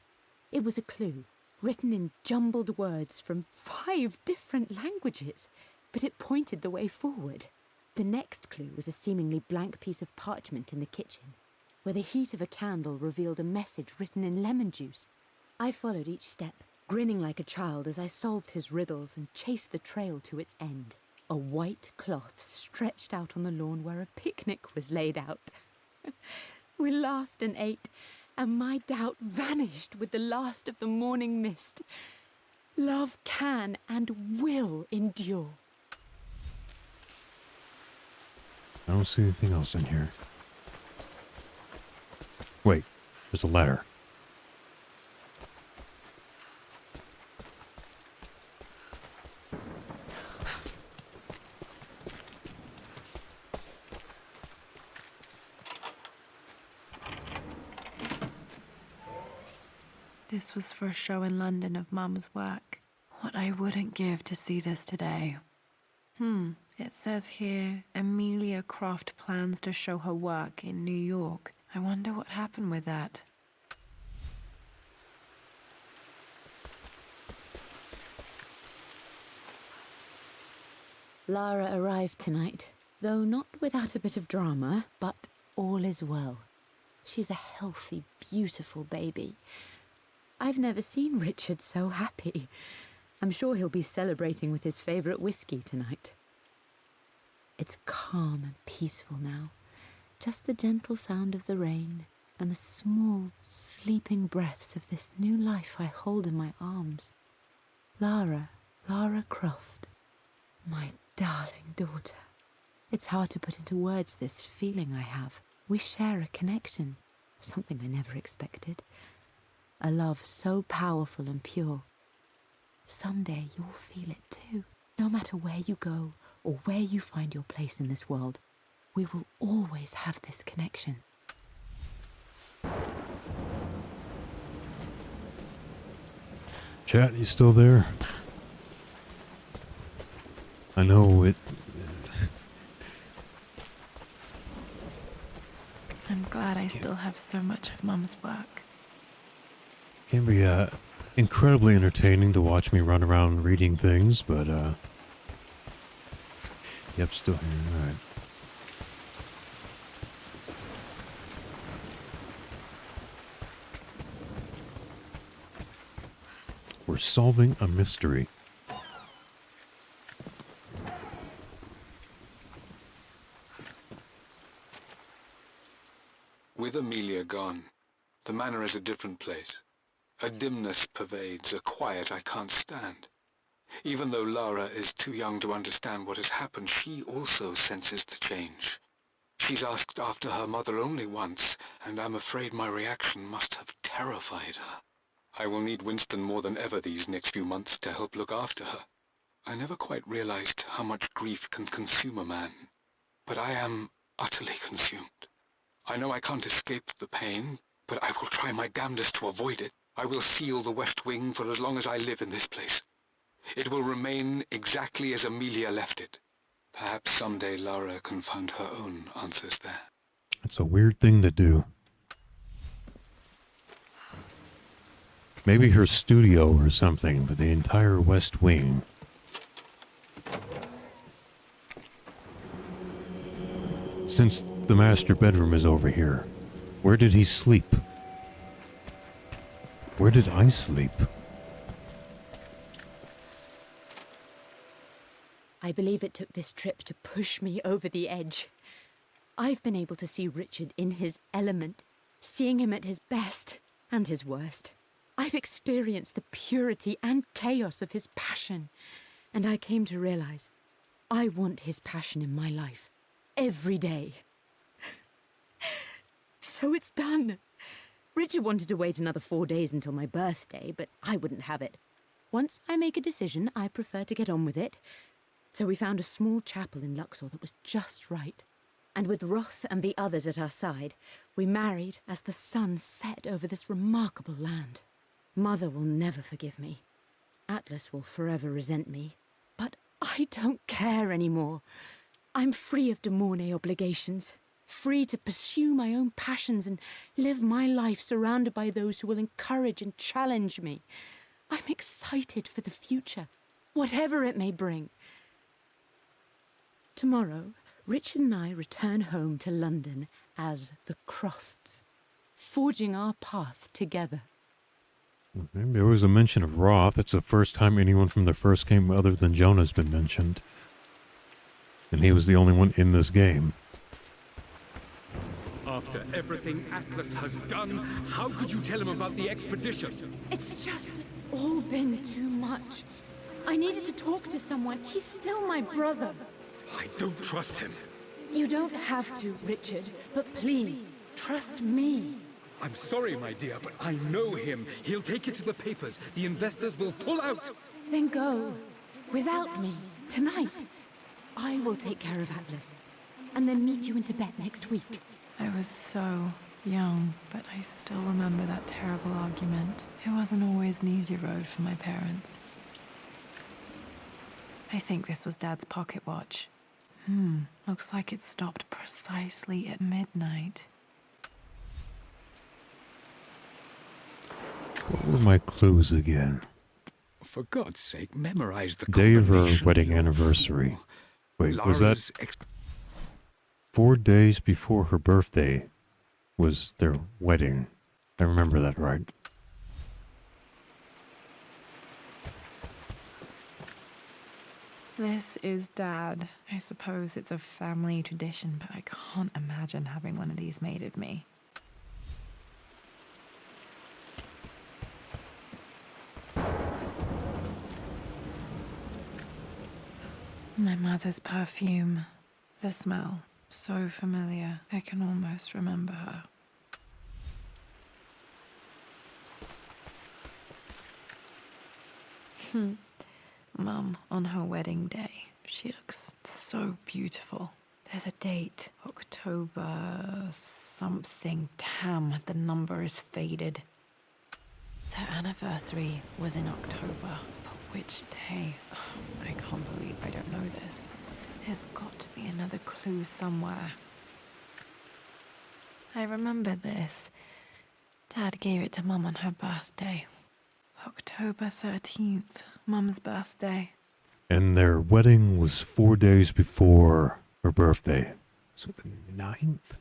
It was a clue, written in jumbled words from 5 different languages, but it pointed the way forward. The next clue was a seemingly blank piece of parchment in the kitchen, where the heat of a candle revealed a message written in lemon juice. I followed each step, grinning like a child as I solved his riddles and chased the trail to its end. A white cloth stretched out on the lawn where a picnic was laid out. We laughed and ate, and my doubt vanished with the last of the morning mist. Love can and will endure. I don't see anything else in here. Wait, there's a letter. This was for a show in London of Mum's work. What I wouldn't give to see this today. It says here, Amelia Croft plans to show her work in New York. I wonder what happened with that. Lara arrived tonight, though not without a bit of drama, but all is well. She's a healthy, beautiful baby. I've never seen Richard so happy. I'm sure he'll be celebrating with his favourite whiskey tonight. It's calm and peaceful now. Just the gentle sound of the rain and the small, sleeping breaths of this new life I hold in my arms. Lara Croft, my darling daughter. It's hard to put into words this feeling I have. We share a connection, something I never expected. A love so powerful and pure. Someday you'll feel it too. No matter where you go or where you find your place in this world, we will always have this connection. Chat, you still there? I know it... I'm glad I still have so much of Mum's work. can be incredibly entertaining to watch me run around reading things, but yep, still here. All right. We're solving a mystery. With Amelia gone, the manor is a different place. A dimness pervades, a quiet I can't stand. Even though Lara is too young to understand what has happened, she also senses the change. She's asked after her mother only once, and I'm afraid my reaction must have terrified her. I will need Winston more than ever these next few months to help look after her. I never quite realized how much grief can consume a man, but I am utterly consumed. I know I can't escape the pain, but I will try my damnedest to avoid it. I will seal the West Wing for as long as I live in this place. It will remain exactly as Amelia left it. Perhaps someday Lara can find her own answers there. It's a weird thing to do. Maybe her studio or something, but the entire West Wing. Since the master bedroom is over here, where did he sleep? Where did I sleep? I believe it took this trip to push me over the edge. I've been able to see Richard in his element, seeing him at his best and his worst. I've experienced the purity and chaos of his passion, and I came to realize I want his passion in my life every day. So it's done. Richard wanted to wait another 4 days until my birthday, but I wouldn't have it. Once I make a decision, I prefer to get on with it. So we found a small chapel in Luxor that was just right. And with Roth and the others at our side, we married as the sun set over this remarkable land. Mother will never forgive me. Atlas will forever resent me. But I don't care anymore. I'm free of de Mornay obligations. Free to pursue my own passions and live my life surrounded by those who will encourage and challenge me. I'm excited for the future, whatever it may bring. Tomorrow, Richard and I return home to London as the Crofts, forging our path together. Okay, there was a mention of Roth. That's the first time anyone from the first game other than Jonah's been mentioned. And he was the only one in this game. After everything Atlas has done, how could you tell him about the expedition? It's just all been too much. I needed to talk to someone. He's still my brother. I don't trust him. You don't have to, Richard, but please, trust me. I'm sorry, my dear, but I know him. He'll take it to the papers. The investors will pull out. Then go. Without me. Tonight. I will take care of Atlas. And then meet you in Tibet next week. I was so young, but I still remember that terrible argument. It wasn't always an easy road for my parents. I think this was Dad's pocket watch. Looks like it stopped precisely at midnight. What were my clues again? For God's sake, memorize the Day of her combination, wedding you anniversary. fool. Wait, was that Lara's 4 days before her birthday was their wedding? I remember that right. This is Dad. I suppose it's a family tradition, but I can't imagine having one of these made of me. My mother's perfume. The smell. So familiar. I can almost remember her. Mum, on her wedding day, she looks so beautiful. There's a date. October something. Damn, the number is faded. Their anniversary was in October. But which day? I can't believe I don't know this. There's got to be another clue somewhere. I remember this. Dad gave it to Mum on her birthday. October 13th, Mum's birthday. And their wedding was 4 days before her birthday. So the 9th?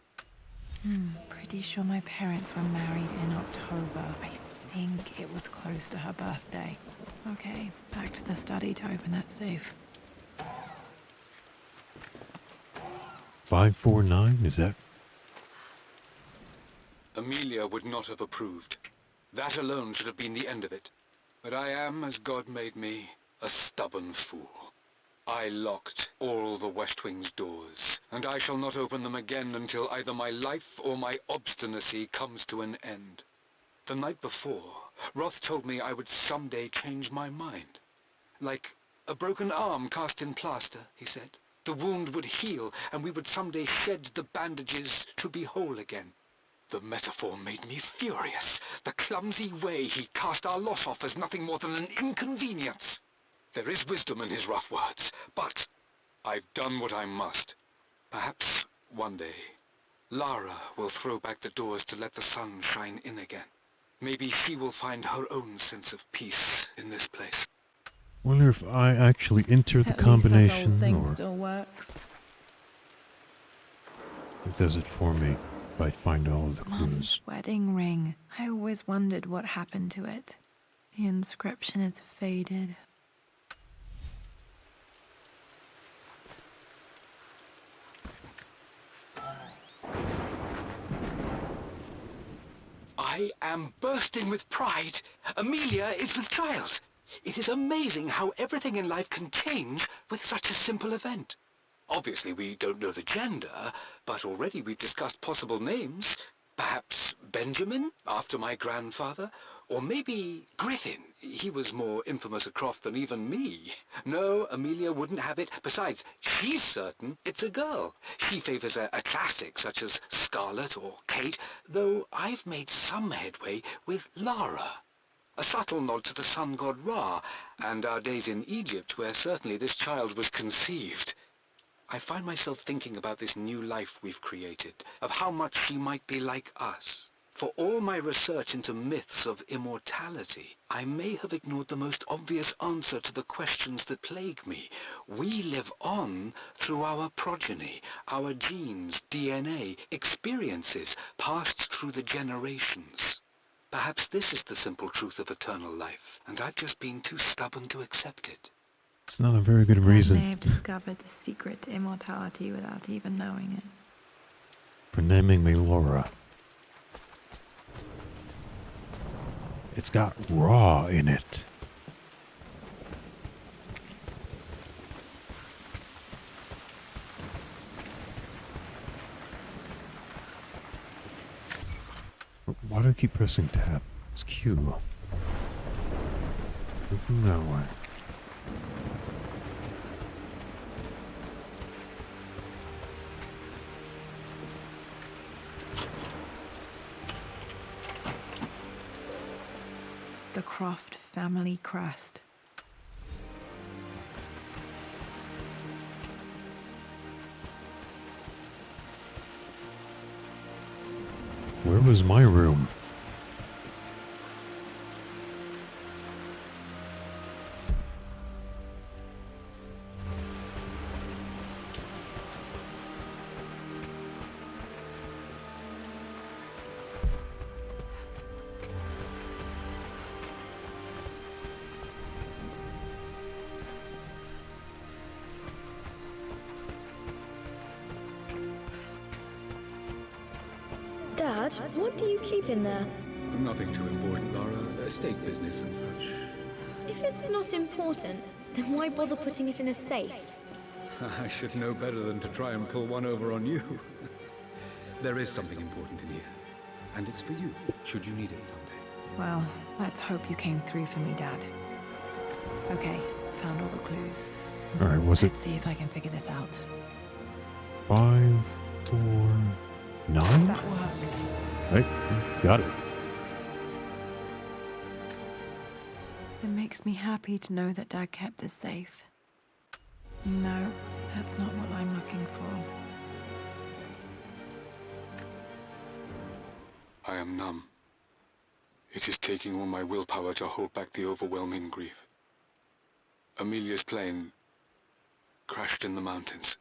Pretty sure my parents were married in October. I think it was close to her birthday. Okay, back to the study to open that safe. 549? Is that? Amelia would not have approved. That alone should have been the end of it. But I am, as God made me, a stubborn fool. I locked all the West Wing's doors, and I shall not open them again until either my life or my obstinacy comes to an end. The night before, Roth told me I would someday change my mind. Like a broken arm cast in plaster, he said. The wound would heal, and we would someday shed the bandages to be whole again. The metaphor made me furious. The clumsy way he cast our loss off as nothing more than an inconvenience. There is wisdom in his rough words, but I've done what I must. Perhaps one day, Lara will throw back the doors to let the sun shine in again. Maybe she will find her own sense of peace in this place. Wonder if I actually enter the combination, thing or still works. it does it for me if I find all of the clues. Mum's wedding ring. I always wondered what happened to it. The inscription is faded. I am bursting with pride. Amelia is with child. It is amazing how everything in life can change with such a simple event. Obviously, we don't know the gender, but already we've discussed possible names. Perhaps Benjamin, after my grandfather, or maybe Griffin. He was more infamous a Croft than even me. No, Amelia wouldn't have it. Besides, she's certain it's a girl. She favors a classic such as Scarlet or Kate, though I've made some headway with Lara. A subtle nod to the sun god Ra, and our days in Egypt, where certainly this child was conceived. I find myself thinking about this new life we've created, of how much she might be like us. For all my research into myths of immortality, I may have ignored the most obvious answer to the questions that plague me. We live on through our progeny, our genes, DNA, experiences passed through the generations. Perhaps this is the simple truth of eternal life, and I've just been too stubborn to accept it. It's not a very good I may reason have discovered the secret to immortality without even knowing it. for naming me Laura. It's got raw in it. Why do I keep pressing tab? It's Q. Open that way. The Croft family crest. Where was my room? Dad, what do you keep in there? Nothing too important, Lara. Estate business and such. If it's not important, then why bother putting it in a safe? I should know better than to try and pull one over on you. There is something important in here. And it's for you, should you need it someday. Well, let's hope you came through for me, Dad. Okay, found all the clues. Alright, was it Let's see if I can figure this out. 5, 4, 9? That worked. Hey, got it. It makes me happy to know that Dad kept this safe. No, that's not what I'm looking for. I am numb. It is taking all my willpower to hold back the overwhelming grief. Amelia's plane crashed in the mountains.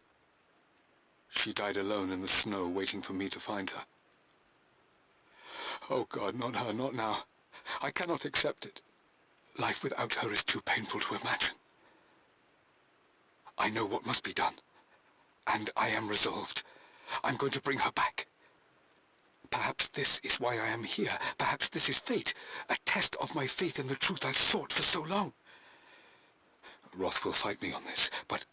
She died alone in the snow, waiting for me to find her. Oh God, not her, not now. I cannot accept it. Life without her is too painful to imagine. I know what must be done, and I am resolved. I'm going to bring her back. Perhaps this is why I am here. Perhaps this is fate, a test of my faith in the truth I've sought for so long. Roth will fight me on this, but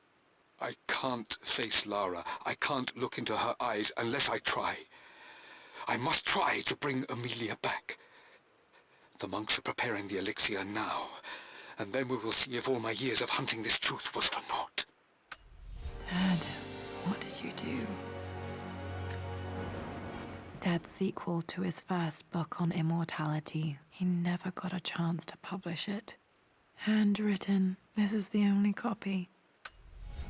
I can't face Lara. I can't look into her eyes unless I try. I must try to bring Amelia back. The monks are preparing the elixir now, and then we will see if all my years of hunting this truth was for naught. Dad, what did you do? Dad's sequel to his first book on immortality. He never got a chance to publish it. Handwritten. This is the only copy.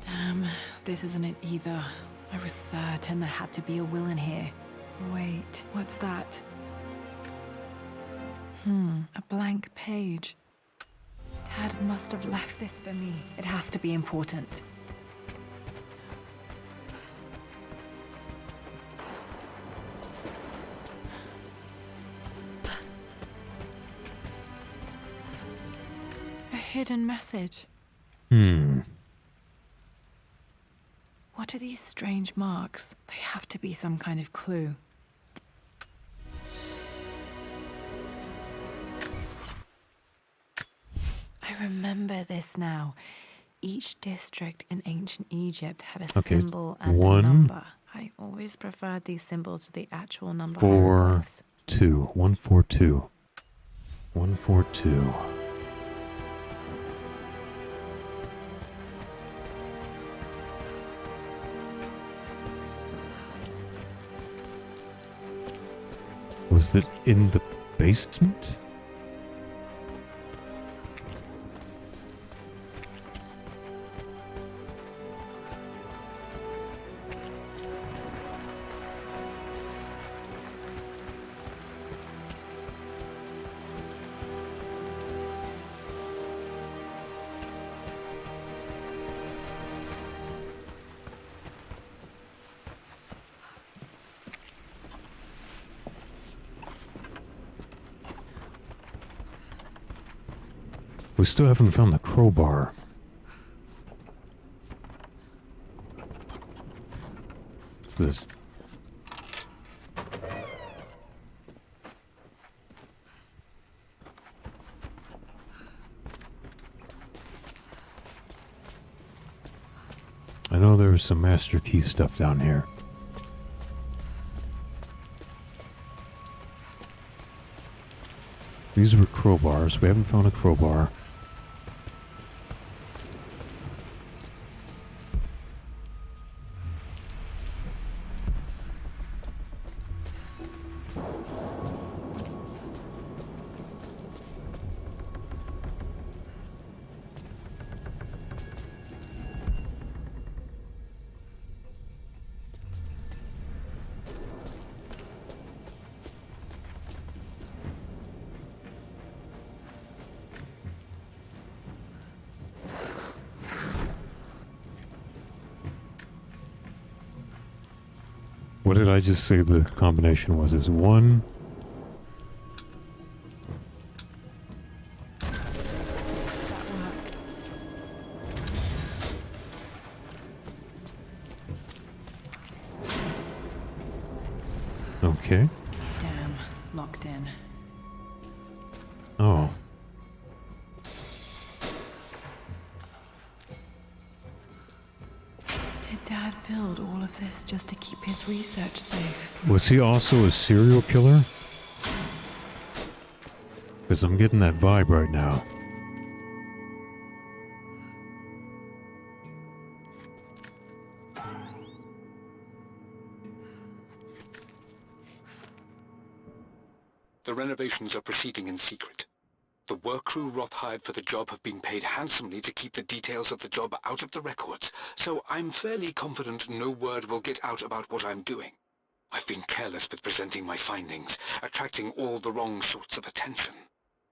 Damn, this isn't it either. I was certain there had to be a will in here. Wait, what's that? A blank page. Dad must have left this for me. It has to be important. A hidden message. What are these strange marks? They have to be some kind of clue. I remember this now. Each district in ancient Egypt had a symbol and a number. I always preferred these symbols to the actual number 4, hieroglyphs. 2, 142. 142. Was it in the basement? We still haven't found the crowbar. What's this? I know there was some Master Key stuff down here. These were crowbars. We haven't found a crowbar. What did I just say the combination was? It was 1. Okay. Damn, locked in. Oh. Did Dad build all of this just to keep his research safe? Was he also a serial killer? Because I'm getting that vibe right now. The renovations are proceeding in secret. The work crew Roth hired for the job have been paid handsomely to keep the details of the job out of the records, so I'm fairly confident no word will get out about what I'm doing. I've been careless with presenting my findings, attracting all the wrong sorts of attention.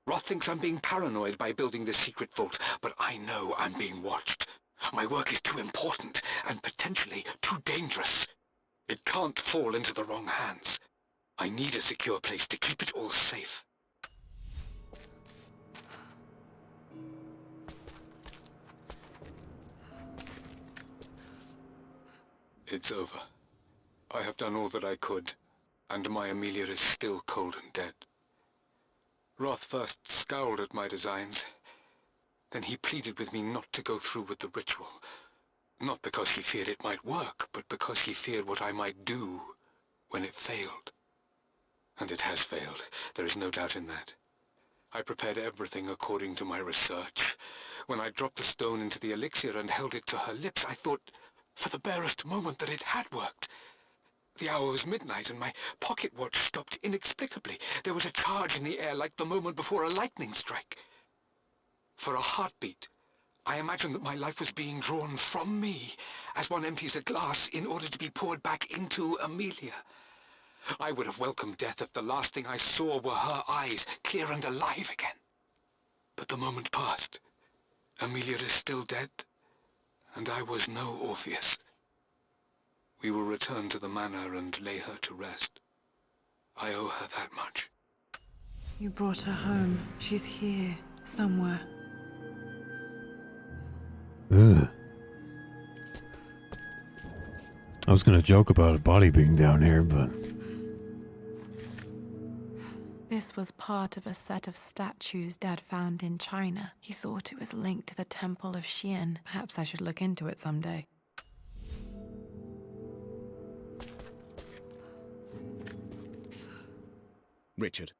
Roth thinks I'm being paranoid by building this secret vault, but I know I'm being watched. My work is too important and potentially too dangerous. It can't fall into the wrong hands. I need a secure place to keep it all safe. It's over. I have done all that I could, and my Amelia is still cold and dead. Roth first scowled at my designs. Then he pleaded with me not to go through with the ritual. Not because he feared it might work, but because he feared what I might do when it failed. And it has failed. There is no doubt in that. I prepared everything according to my research. When I dropped the stone into the elixir and held it to her lips, I thought for the barest moment that it had worked. The hour was midnight and my pocket watch stopped inexplicably. There was a charge in the air like the moment before a lightning strike. For a heartbeat, I imagined that my life was being drawn from me as one empties a glass in order to be poured back into Amelia. I would have welcomed death if the last thing I saw were her eyes, clear and alive again. But the moment passed. Amelia is still dead, and I was no Orpheus. We will return to the manor and lay her to rest. I owe her that much. You brought her home. She's here, somewhere. Ugh. I was gonna joke about a body being down here, but... This was part of a set of statues Dad found in China. He thought it was linked to the Temple of Xian. Perhaps I should look into it someday. Richard,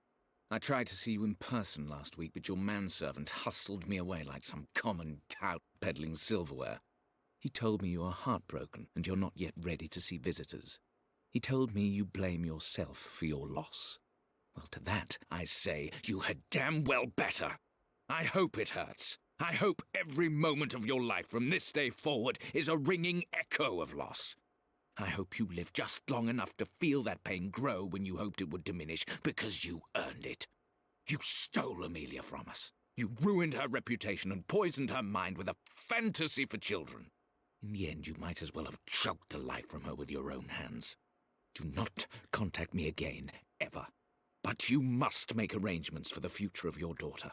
I tried to see you in person last week, but your manservant hustled me away like some common tout peddling silverware. He told me you are heartbroken and you're not yet ready to see visitors. He told me you blame yourself for your loss. Well, to that, I say you had damn well better. I hope it hurts. I hope every moment of your life from this day forward is a ringing echo of loss. I hope you live just long enough to feel that pain grow when you hoped it would diminish, because you earned it. You stole Amelia from us. You ruined her reputation and poisoned her mind with a fantasy for children. In the end, you might as well have choked the life from her with your own hands. Do not contact me again, ever. But you must make arrangements for the future of your daughter.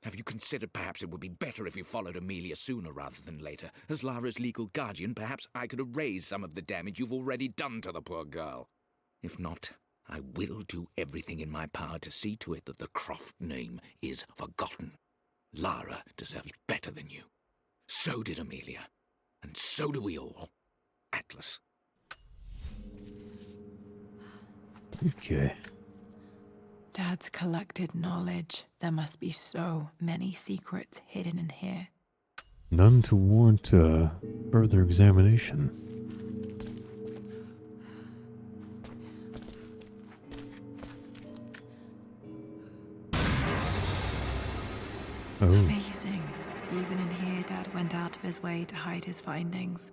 Have you considered perhaps it would be better if you followed Amelia sooner rather than later? As Lara's legal guardian, perhaps I could erase some of the damage you've already done to the poor girl. If not, I will do everything in my power to see to it that the Croft name is forgotten. Lara deserves better than you. So did Amelia. And so do we all. Atlas. Okay. Dad's collected knowledge. There must be so many secrets hidden in here. None to warrant further examination. Oh, Amazing. Even in here, Dad went out of his way to hide his findings.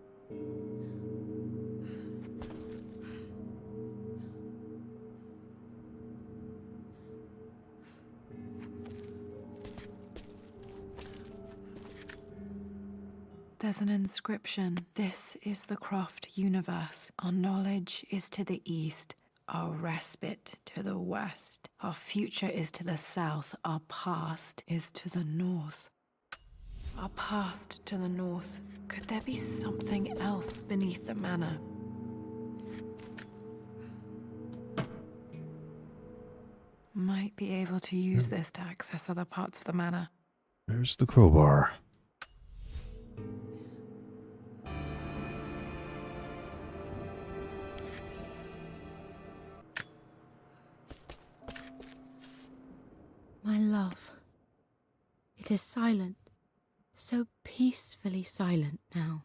There's an inscription. This is the Croft universe. Our knowledge is to the east, our respite to the west. Our future is to the south, our past is to the north. Our past to the north. Could there be something else beneath the manor? Might be able to use this to access other parts of the manor. there's the crowbar. My love. It is silent, so peacefully silent now.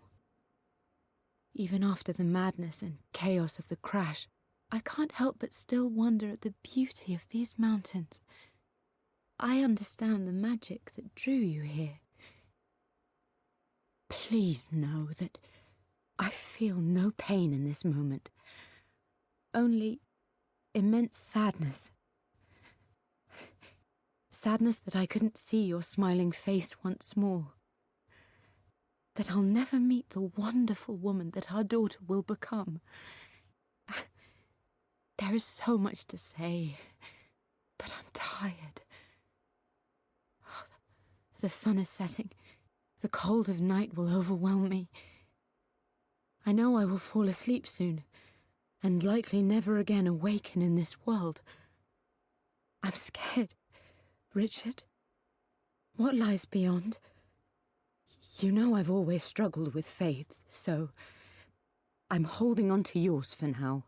Even after the madness and chaos of the crash, I can't help but still wonder at the beauty of these mountains. I understand the magic that drew you here. Please know that I feel no pain in this moment, only immense sadness. Sadness that I couldn't see your smiling face once more. That I'll never meet the wonderful woman that our daughter will become. There is so much to say, but I'm tired. The sun is setting. The cold of night will overwhelm me. I know I will fall asleep soon, and likely never again awaken in this world. I'm scared. Richard, what lies beyond? You know I've always struggled with faith, so I'm holding on to yours for now.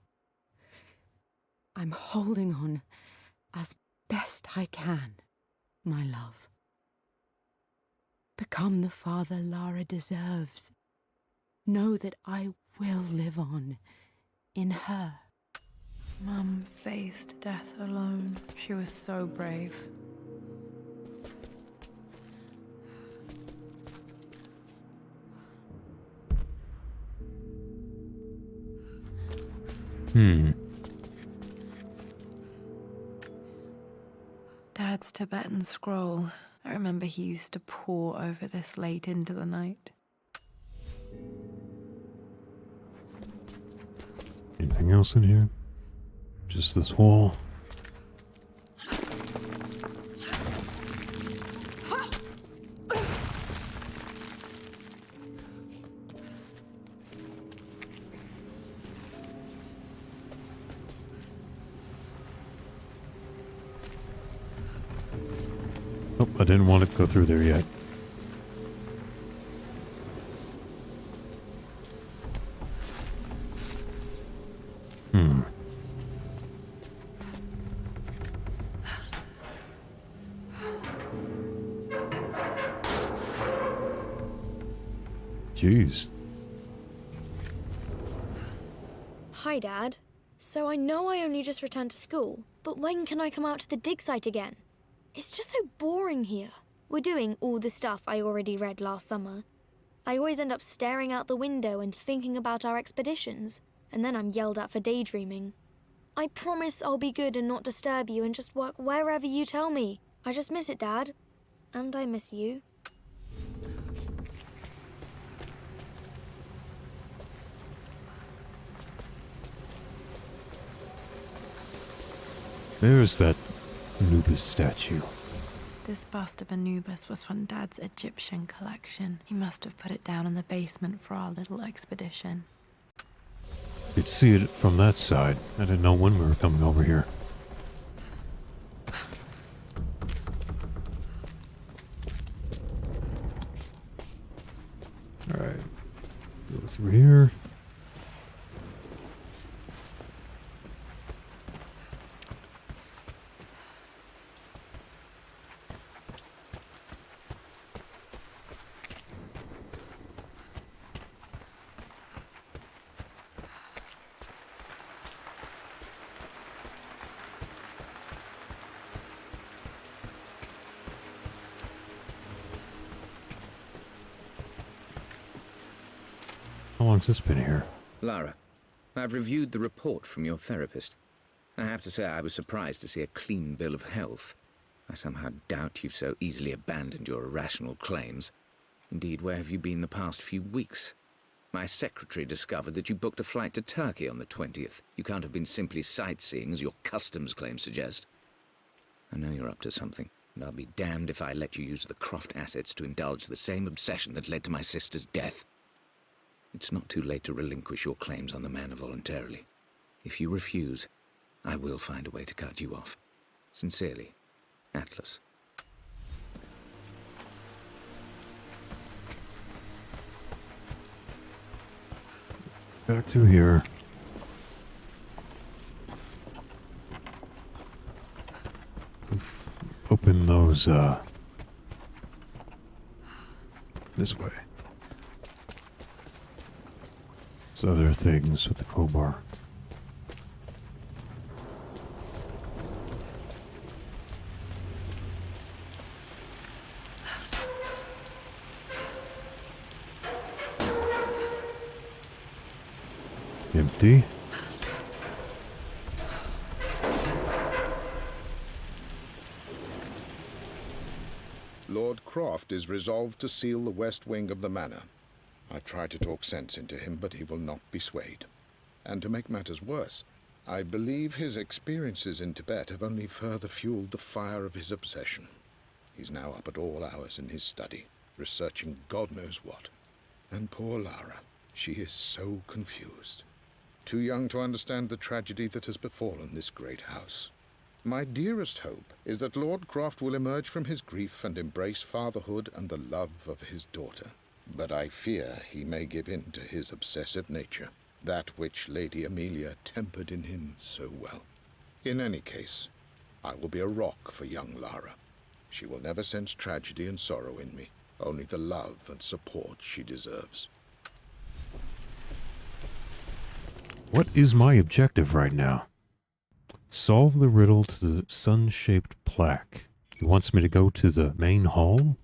I'm holding on as best I can, my love. Become the father Lara deserves. Know that I will live on in her. Mum faced death alone. She was so brave. Dad's Tibetan scroll. I remember he used to pore over this late into the night. Anything else in here? Just this wall. Oh, I didn't want to go through there yet. Jeez. Hi, Dad. So I know I only just returned to school, but when can I come out to the dig site again? It's just so boring here. We're doing all the stuff I already read last summer. I always end up staring out the window and thinking about our expeditions, and then I'm yelled at for daydreaming. I promise I'll be good and not disturb you and just work wherever you tell me. I just miss it, Dad. And I miss you. There's that Anubis statue. This bust of Anubis was from Dad's Egyptian collection. He must have put it down in the basement for our little expedition. You'd see it from that side. I didn't know when we were coming over here. Alright. Go through here. How long's this been here? Lara, I've reviewed the report from your therapist. I have to say I was surprised to see a clean bill of health. I somehow doubt you've so easily abandoned your irrational claims. Indeed, where have you been the past few weeks? My secretary discovered that you booked a flight to Turkey on the 20th. You can't have been simply sightseeing, as your customs claims suggest. I know you're up to something, and I'll be damned if I let you use the Croft assets to indulge the same obsession that led to my sister's death. It's not too late to relinquish your claims on the manor voluntarily. If you refuse, I will find a way to cut you off. Sincerely, Atlas. Back to here. Open those, this way. Those other things with the crowbar. Empty. Lord Croft is resolved to seal the west wing of the manor. I try to talk sense into him, but he will not be swayed. And to make matters worse, I believe his experiences in Tibet have only further fueled the fire of his obsession. He's now up at all hours in his study, researching God knows what. And poor Lara, she is so confused. Too young to understand the tragedy that has befallen this great house. My dearest hope is that Lord Croft will emerge from his grief and embrace fatherhood and the love of his daughter. But I fear he may give in to his obsessive nature, that which Lady Amelia tempered in him so well. In any case, I will be a rock for young Lara. She will never sense tragedy and sorrow in me, only the love and support she deserves. What is my objective right now? Solve the riddle to the sun-shaped plaque. He wants me to go to the main hall?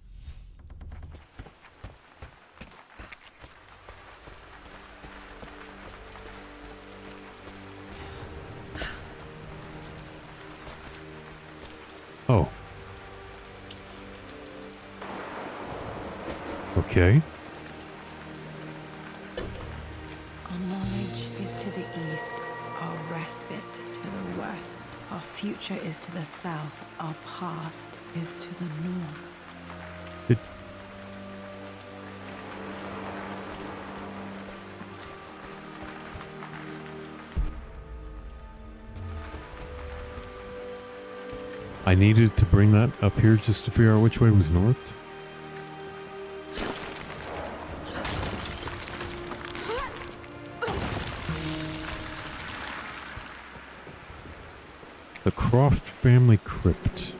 Oh. Okay. Our knowledge is to the east, our respite to the west. Our future is to the south, our past is to the north. It... I needed to bring that up here just to figure out which way was north. The Croft family crypt.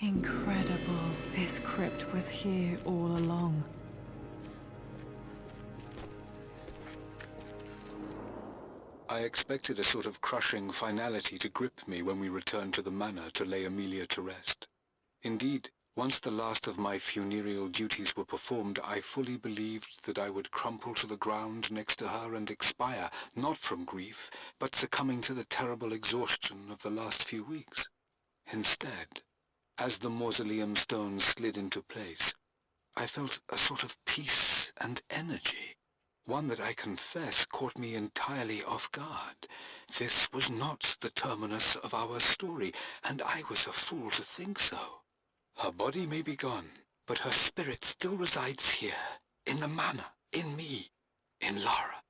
Incredible. This crypt was here all along. I expected a sort of crushing finality to grip me when we returned to the manor to lay Amelia to rest. Indeed, Once the last of my funereal duties were performed, I fully believed that I would crumple to the ground next to her and expire, not from grief, but succumbing to the terrible exhaustion of the last few weeks. Instead, as the mausoleum stones slid into place, I felt a sort of peace and energy, one that I confess caught me entirely off guard. This was not the terminus of our story, and I was a fool to think so. Her body may be gone, but her spirit still resides here, in the manor, in me, in Lara.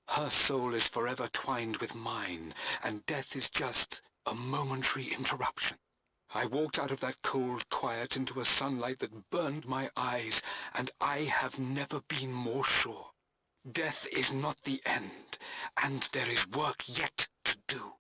Her soul is forever twined with mine, and death is just a momentary interruption. I walked out of that cold quiet into a sunlight that burned my eyes, and I have never been more sure. Death is not the end, and there is work yet to do.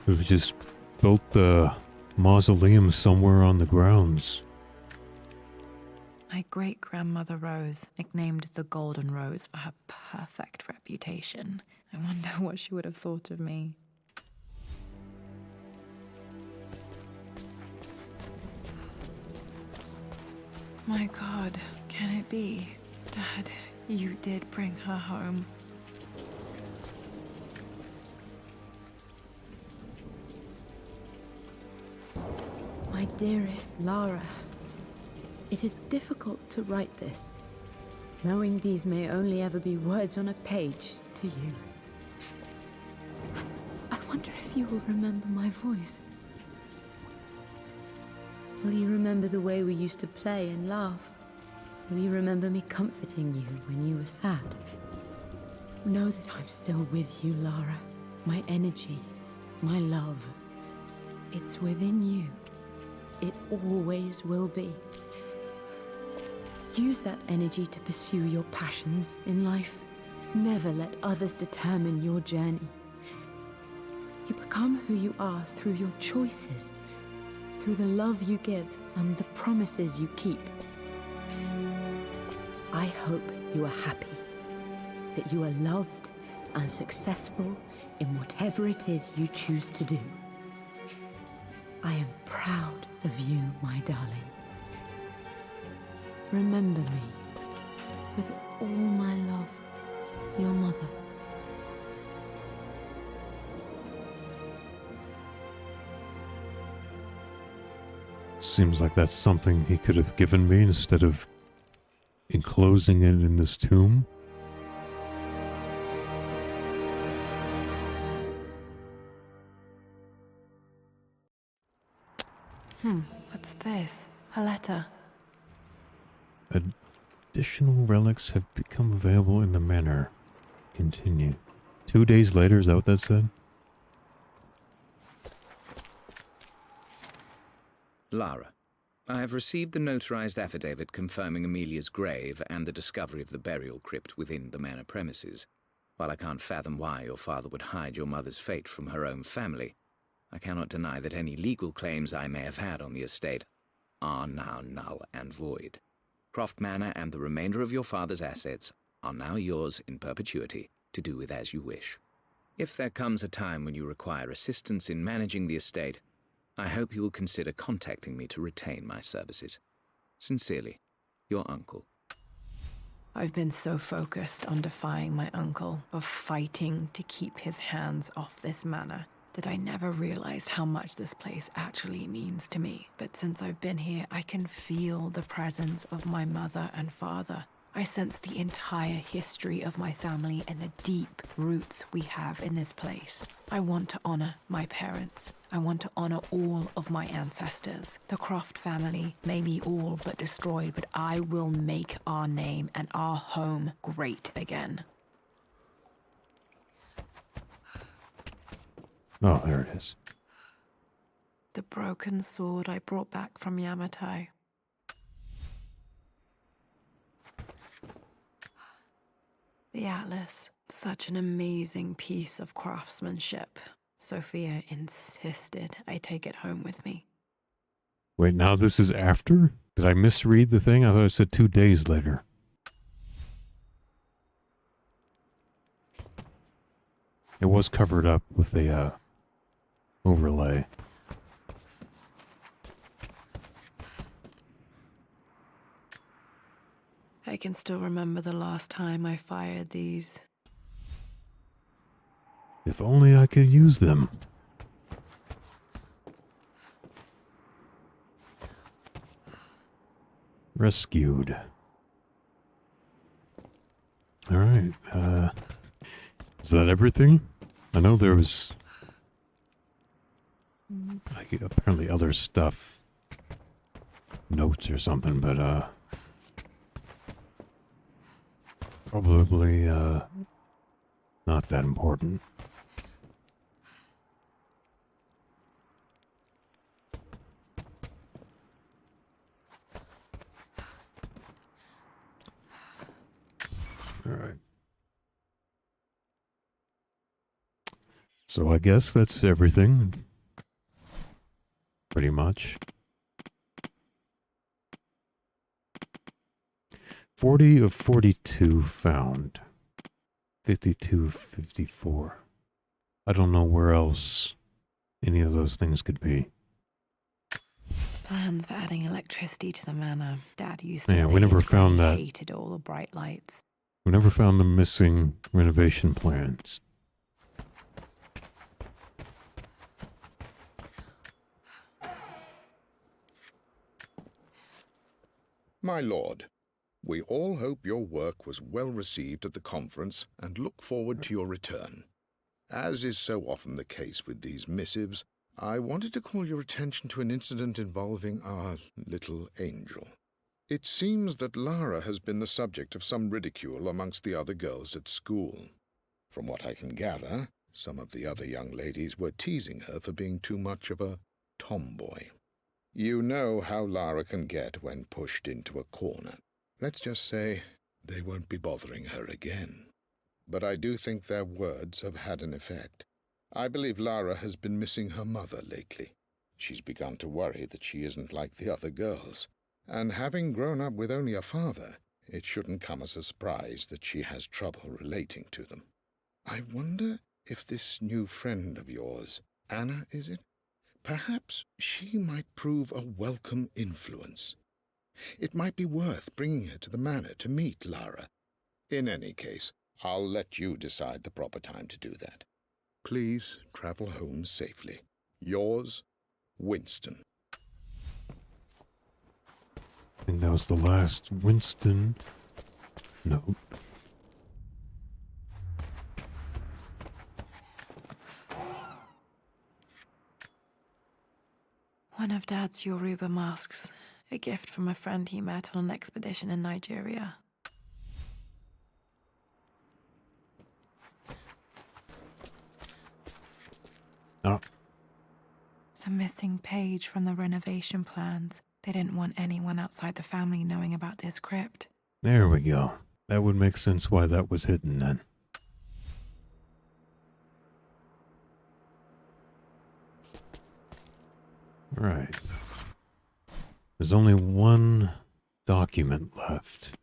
We've just built the mausoleum somewhere on the grounds. My great-grandmother Rose, nicknamed the Golden Rose for her perfect reputation. I wonder what she would have thought of me. My God, can it be? Dad, you did bring her home. My dearest Lara, it is difficult to write this, knowing these may only ever be words on a page to you. I wonder if you will remember my voice. Will you remember the way we used to play and laugh? Will you remember me comforting you when you were sad? Know that I'm still with you, Lara. My energy, my love. It's within you. It always will be. Use that energy to pursue your passions in life. Never let others determine your journey. You become who you are through your choices, through the love you give and the promises you keep. I hope you are happy, that you are loved and successful in whatever it is you choose to do. I am proud of you, my darling. Remember me with all my love, your mother. Seems like that's something he could have given me instead of enclosing it in this tomb. What's this? A letter. Additional relics have become available in the manor. Continue. 2 days later, is that what that said? Lara, I have received the notarized affidavit confirming Amelia's grave and the discovery of the burial crypt within the manor premises. While I can't fathom why your father would hide your mother's fate from her own family, I cannot deny that any legal claims I may have had on the estate are now null and void. Croft Manor and the remainder of your father's assets are now yours in perpetuity, to do with as you wish. If there comes a time when you require assistance in managing the estate, I hope you will consider contacting me to retain my services. Sincerely, your uncle. I've been so focused on defying my uncle, of fighting to keep his hands off this manor, that I never realized how much this place actually means to me. But since I've been here, I can feel the presence of my mother and father. I sense the entire history of my family and the deep roots we have in this place. I want to honor my parents. I want to honor all of my ancestors. The Croft family may be all but destroyed, but I will make our name and our home great again. Oh, there it is. The broken sword I brought back from Yamatai. The atlas, such an amazing piece of craftsmanship. Sophia insisted I take it home with me. Wait, now this is after? Did I misread the thing? I thought it said 2 days later. It was covered up with a overlay. I can still remember the last time I fired these. If only I could use them. Rescued. Alright, is that everything? I know there was like apparently other stuff. Notes or something, but probably not that important. All right. So I guess that's everything. Pretty much. 40 of 42 found. 52 of 54. I don't know where else any of those things could be. Plans for adding electricity to the manor. Dad used to Yeah, say we never his found granny that. hated all the bright lights. We never found the missing renovation plans. My lord, we all hope your work was well received at the conference and look forward to your return. As is so often the case with these missives, I wanted to call your attention to an incident involving our little angel. It seems that Lara has been the subject of some ridicule amongst the other girls at school. From what I can gather, some of the other young ladies were teasing her for being too much of a tomboy. You know how Lara can get when pushed into a corner. Let's just say they won't be bothering her again. But I do think their words have had an effect. I believe Lara has been missing her mother lately. She's begun to worry that she isn't like the other girls. And having grown up with only a father, it shouldn't come as a surprise that she has trouble relating to them. I wonder if this new friend of yours, Anna, is it? Perhaps she might prove a welcome influence. It might be worth bringing her to the manor to meet Lara. In any case, I'll let you decide the proper time to do that. Please travel home safely. Yours, Winston. I think that was the last Winston note. One of Dad's Yoruba masks. A gift from a friend he met on an expedition in Nigeria. Oh, The missing page from the renovation plans. They didn't want anyone outside the family knowing about this crypt. there we go. That would make sense why that was hidden then. Right. There's only one document left.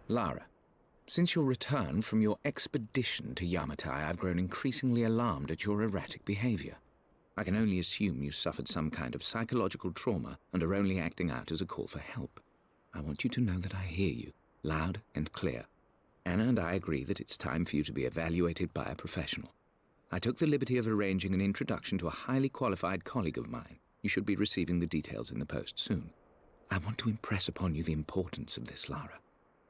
Lara, since your return from your expedition to Yamatai, I've grown increasingly alarmed at your erratic behavior. I can only assume you suffered some kind of psychological trauma and are only acting out as a call for help. I want you to know that I hear you, loud and clear. Anna and I agree that it's time for you to be evaluated by a professional. I took the liberty of arranging an introduction to a highly qualified colleague of mine. You should be receiving the details in the post soon. I want to impress upon you the importance of this, Lara.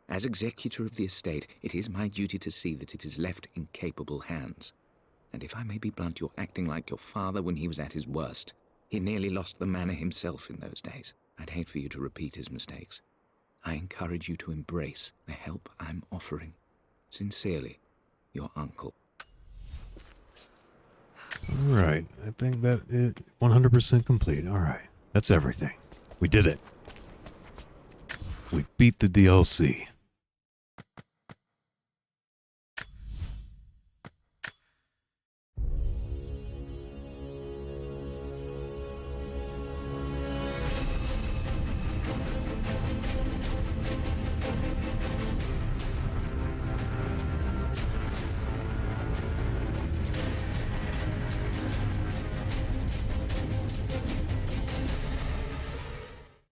As executor of the estate, it is my duty to see that it is left in capable hands. And if I may be blunt, you're acting like your father when he was at his worst. He nearly lost the manor himself in those days. I'd hate for you to repeat his mistakes. I encourage you to embrace the help I'm offering. Sincerely, your uncle. All right. I think that is 100% complete. All right. That's everything. We did it. We beat the DLC.